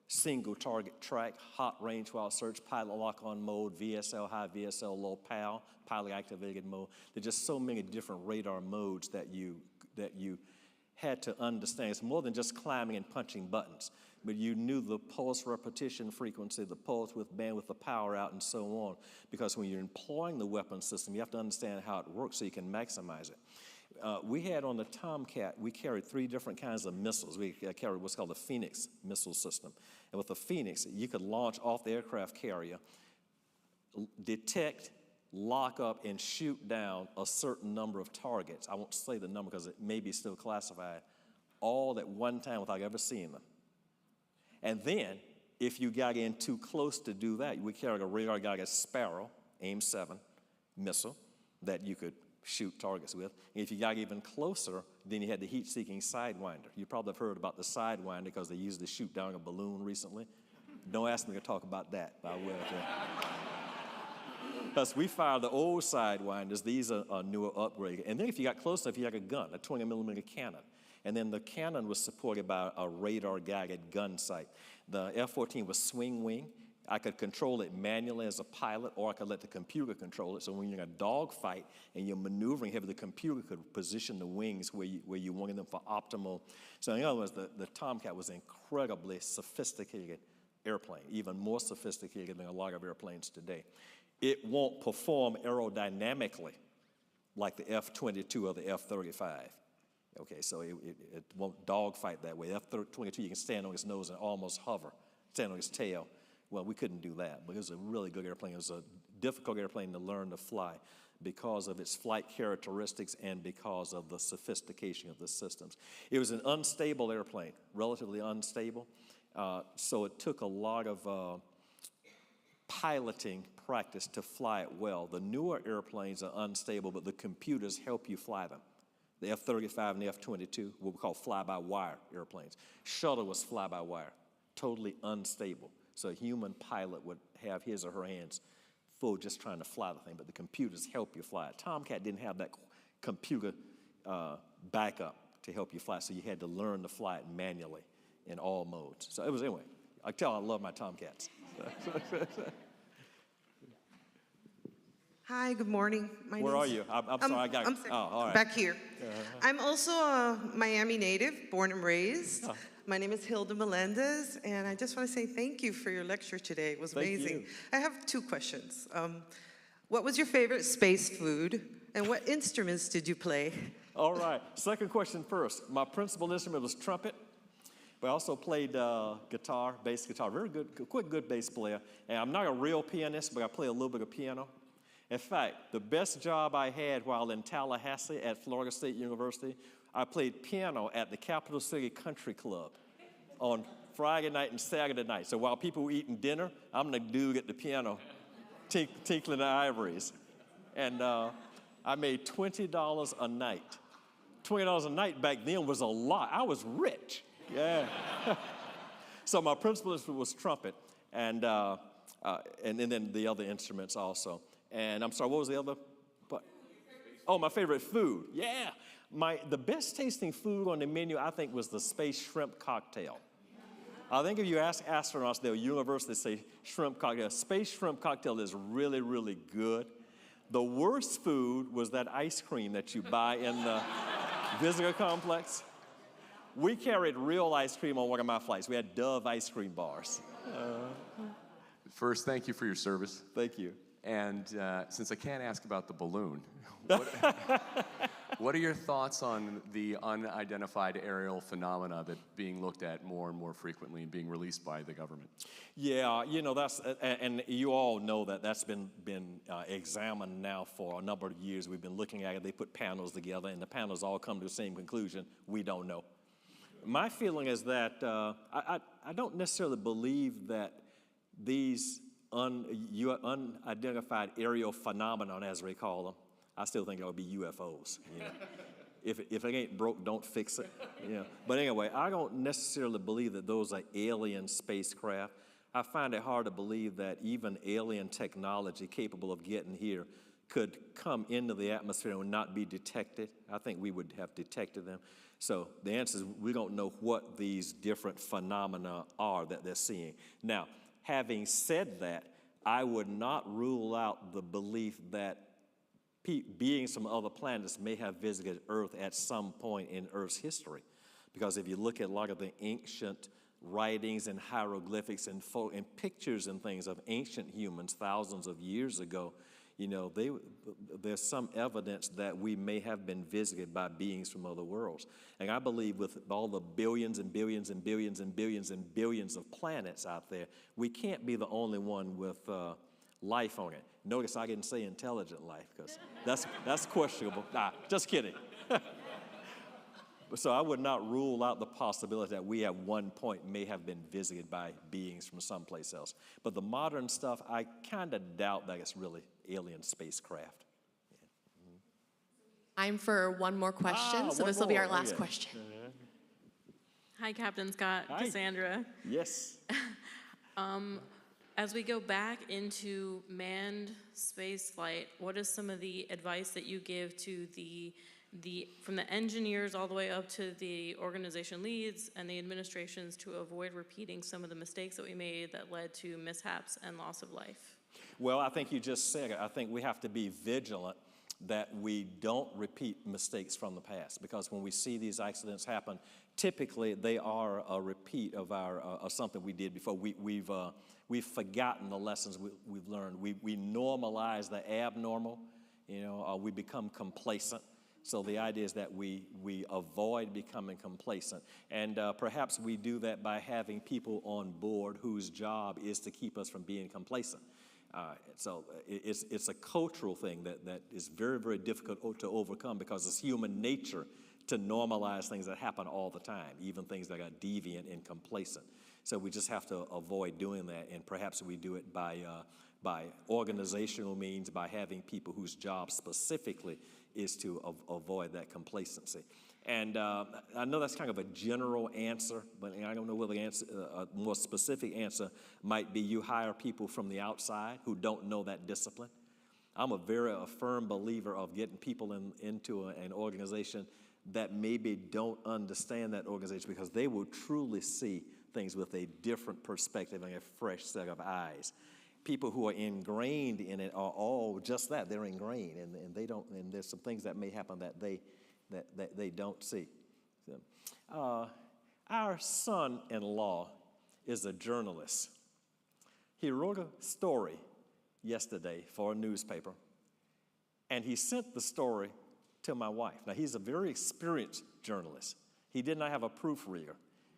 single target track, hot range while search, pilot lock-on mode, VSL high, VSL low, PAL, pilot activated mode. There's just so many different radar modes that you had to understand. It's more than just climbing and punching buttons, but you knew the pulse repetition frequency, the pulse with bandwidth, the power out, and so on. Because when you're employing the weapon system, you have to understand how it works so you can maximize it. We had on the Tomcat, we carried 3 different kinds of missiles. We carried what's called the Phoenix missile system. And with the Phoenix, you could launch off the aircraft carrier, detect, lock up, and shoot down a certain number of targets. I won't say the number because it may be still classified, all at one time without ever seeing them. And then, if you got in too close to do that, we carried a radar-guided Sparrow, AIM-7 missile that you could shoot targets with. And if you got even closer, then you had the heat-seeking Sidewinder. You probably have heard about the Sidewinder because they used to shoot down a balloon recently. Don't ask me to talk about that, but I will. Because we fire the old Sidewinders. These are newer upgraded. And then if you got close enough, you had a gun, a 20-millimeter cannon. And then the cannon was supported by a radar-guided gun sight. The F-14 was swing wing. I could control it manually as a pilot, or I could let the computer control it. So when you're in a dogfight and you're maneuvering heavy, the computer could position the wings where you wanted them for optimal. So in other words, the Tomcat was an incredibly sophisticated airplane, even more sophisticated than a lot of airplanes today. It won't perform aerodynamically like the F-22 or the F-35. Okay, so it won't dogfight that way. F-22, you can stand on its nose and almost hover, stand on its tail. Well, we couldn't do that, but it was a really good airplane. It was a difficult airplane to learn to fly because of its flight characteristics and because of the sophistication of the systems. It was an unstable airplane, relatively unstable, so it took a lot of piloting practice to fly it well. The newer airplanes are unstable, but the computers help you fly them. The F-35 and the F-22, what we call fly-by-wire airplanes. Shuttle was fly-by-wire, totally unstable. So a human pilot would have his or her hands full just trying to fly the thing, but the computers help you fly it. Tomcat didn't have that computer backup to help you fly, so you had to learn to fly it manually in all modes. So it was, anyway, I tell you, I love my Tomcats. Hi, good morning. Where are you? I'm sorry, I got all right. Back here. I'm also a Miami native, born and raised. Oh. My name is Hilda Melendez, and I just want to say thank you for your lecture today. It was amazing. You. I have 2 questions. What was your favorite space food, and what instruments did you play? All right, second question first. My principal instrument was trumpet, but I also played guitar, bass guitar. Very good, quite good bass player. And I'm not a real pianist, but I play a little bit of piano. In fact, the best job I had while in Tallahassee at Florida State University, I played piano at the Capital City Country Club on Friday night and Saturday night. So while people were eating dinner, I'm the dude at the piano, tinkling the ivories. And I made $20 a night $20 a night back then was a lot. I was rich. Yeah. So my principal instrument was trumpet, and then the other instruments also. And I'm sorry, what was the other? Oh, my favorite food. Yeah. The best tasting food on the menu, I think, was the space shrimp cocktail. I think if you ask astronauts, they'll universally say shrimp cocktail. Space shrimp cocktail is really, really good. The worst food was that ice cream that you buy in the visitor complex. We carried real ice cream on one of my flights. We had Dove ice cream bars. First, thank you for your service. Thank you. And since I can't ask about the balloon, what are your thoughts on the unidentified aerial phenomena that being looked at more and more frequently and being released by the government? Yeah, you know, and you all know that that's been examined now for a number of years. We've been looking at it. They put panels together, and the panels all come to the same conclusion. We don't know. My feeling is that I don't necessarily believe that these unidentified aerial phenomenon, as we call them, I still think it would be UFOs. You know? If it ain't broke, don't fix it. You know? But anyway, I don't necessarily believe that those are alien spacecraft. I find it hard to believe that even alien technology capable of getting here could come into the atmosphere and not be detected. I think we would have detected them. So the answer is we don't know what these different phenomena are that they're seeing. Now, having said that, I would not rule out the belief that beings from other planets may have visited Earth at some point in Earth's history. Because if you look at a lot of the ancient writings and hieroglyphics and pictures and things of ancient humans thousands of years ago, you know, there's some evidence that we may have been visited by beings from other worlds. And I believe with all the billions and billions and billions and billions and billions of planets out there, we can't be the only one with life on it. Notice I didn't say intelligent life, because that's questionable. Nah, just kidding. So I would not rule out the possibility that we at one point may have been visited by beings from someplace else. But the modern stuff, I kind of doubt that it's really alien spacecraft. Yeah. Time for one more question, so this will be our last question. Hi, Captain Scott. Hi. Cassandra. Yes. As we go back into manned space flight, what is some of the advice that you give to from the engineers all the way up to the organization leads and the administrations to avoid repeating some of the mistakes that we made that led to mishaps and loss of life? Well, I think you just said it. I think we have to be vigilant that we don't repeat mistakes from the past, because when we see these accidents happen, typically they are a repeat of something we did before. We've forgotten the lessons we've learned. We normalize the abnormal, you know, we become complacent. So the idea is that we avoid becoming complacent. And perhaps we do that by having people on board whose job is to keep us from being complacent. So it's a cultural thing that is very, very difficult to overcome, because it's human nature to normalize things that happen all the time, even things that are deviant and complacent. So we just have to avoid doing that, and perhaps we do it by organizational means, by having people whose job specifically is to avoid that complacency. And I know that's kind of a general answer, but I don't know whether a more specific answer might be you hire people from the outside who don't know that discipline. I'm a firm believer of getting people into an organization that maybe don't understand that organization, because they will truly see things with a different perspective and a fresh set of eyes. People who are ingrained in it are all just that. They're ingrained, and they don't. And there's some things that may happen that they don't see. So, our son-in-law is a journalist. He wrote a story yesterday for a newspaper, and he sent the story to my wife. Now, he's a very experienced journalist. He did not have a proofreader.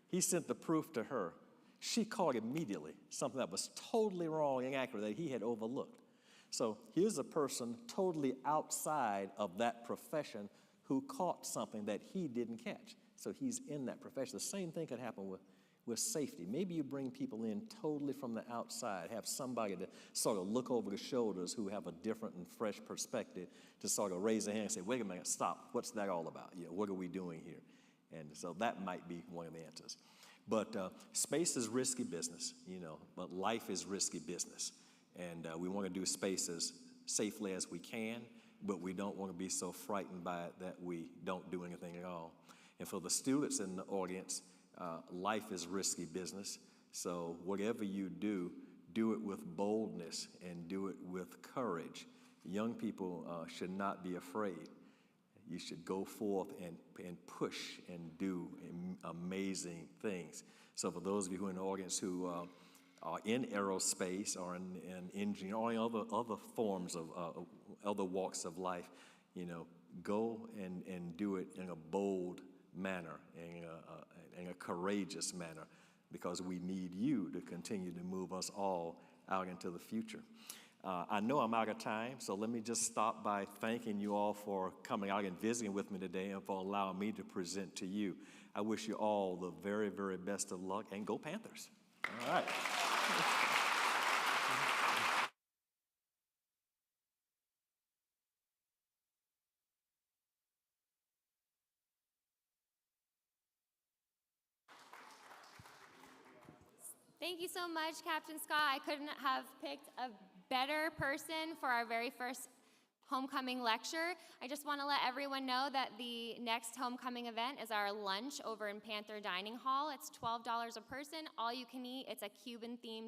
He sent the proof to her. She caught immediately something that was totally wrong and inaccurate that he had overlooked. So here's a person totally outside of that profession who caught something that he didn't catch. So he's in that profession. The same thing could happen with safety. Maybe you bring people in totally from the outside, have somebody to sort of look over the shoulders who have a different and fresh perspective to sort of raise their hand and say, wait a minute, stop, what's that all about? You know, what are we doing here? And so that might be one of the answers. But space is risky business, you know, but life is risky business. And we want to do space as safely as we can, but we don't want to be so frightened by it that we don't do anything at all. And for the students in the audience, life is risky business. So whatever you do, do it with boldness and do it with courage. Young people should not be afraid. You should go forth and push and do amazing things. So for those of you who are in the audience who are in aerospace or in engineering or in other forms of other walks of life, you know, go and do it in a bold manner, in a courageous manner, because we need you to continue to move us all out into the future. I know I'm out of time, so let me just stop by thanking you all for coming out and visiting with me today and for allowing me to present to you. I wish you all the very, very best of luck, and go Panthers. All right. Thank you so much, Captain Scott. I couldn't have picked a better person for our very first homecoming lecture. I just want to let everyone know that the next homecoming event is our lunch over in Panther Dining Hall. It's $12 a person, all you can eat. It's a Cuban-themed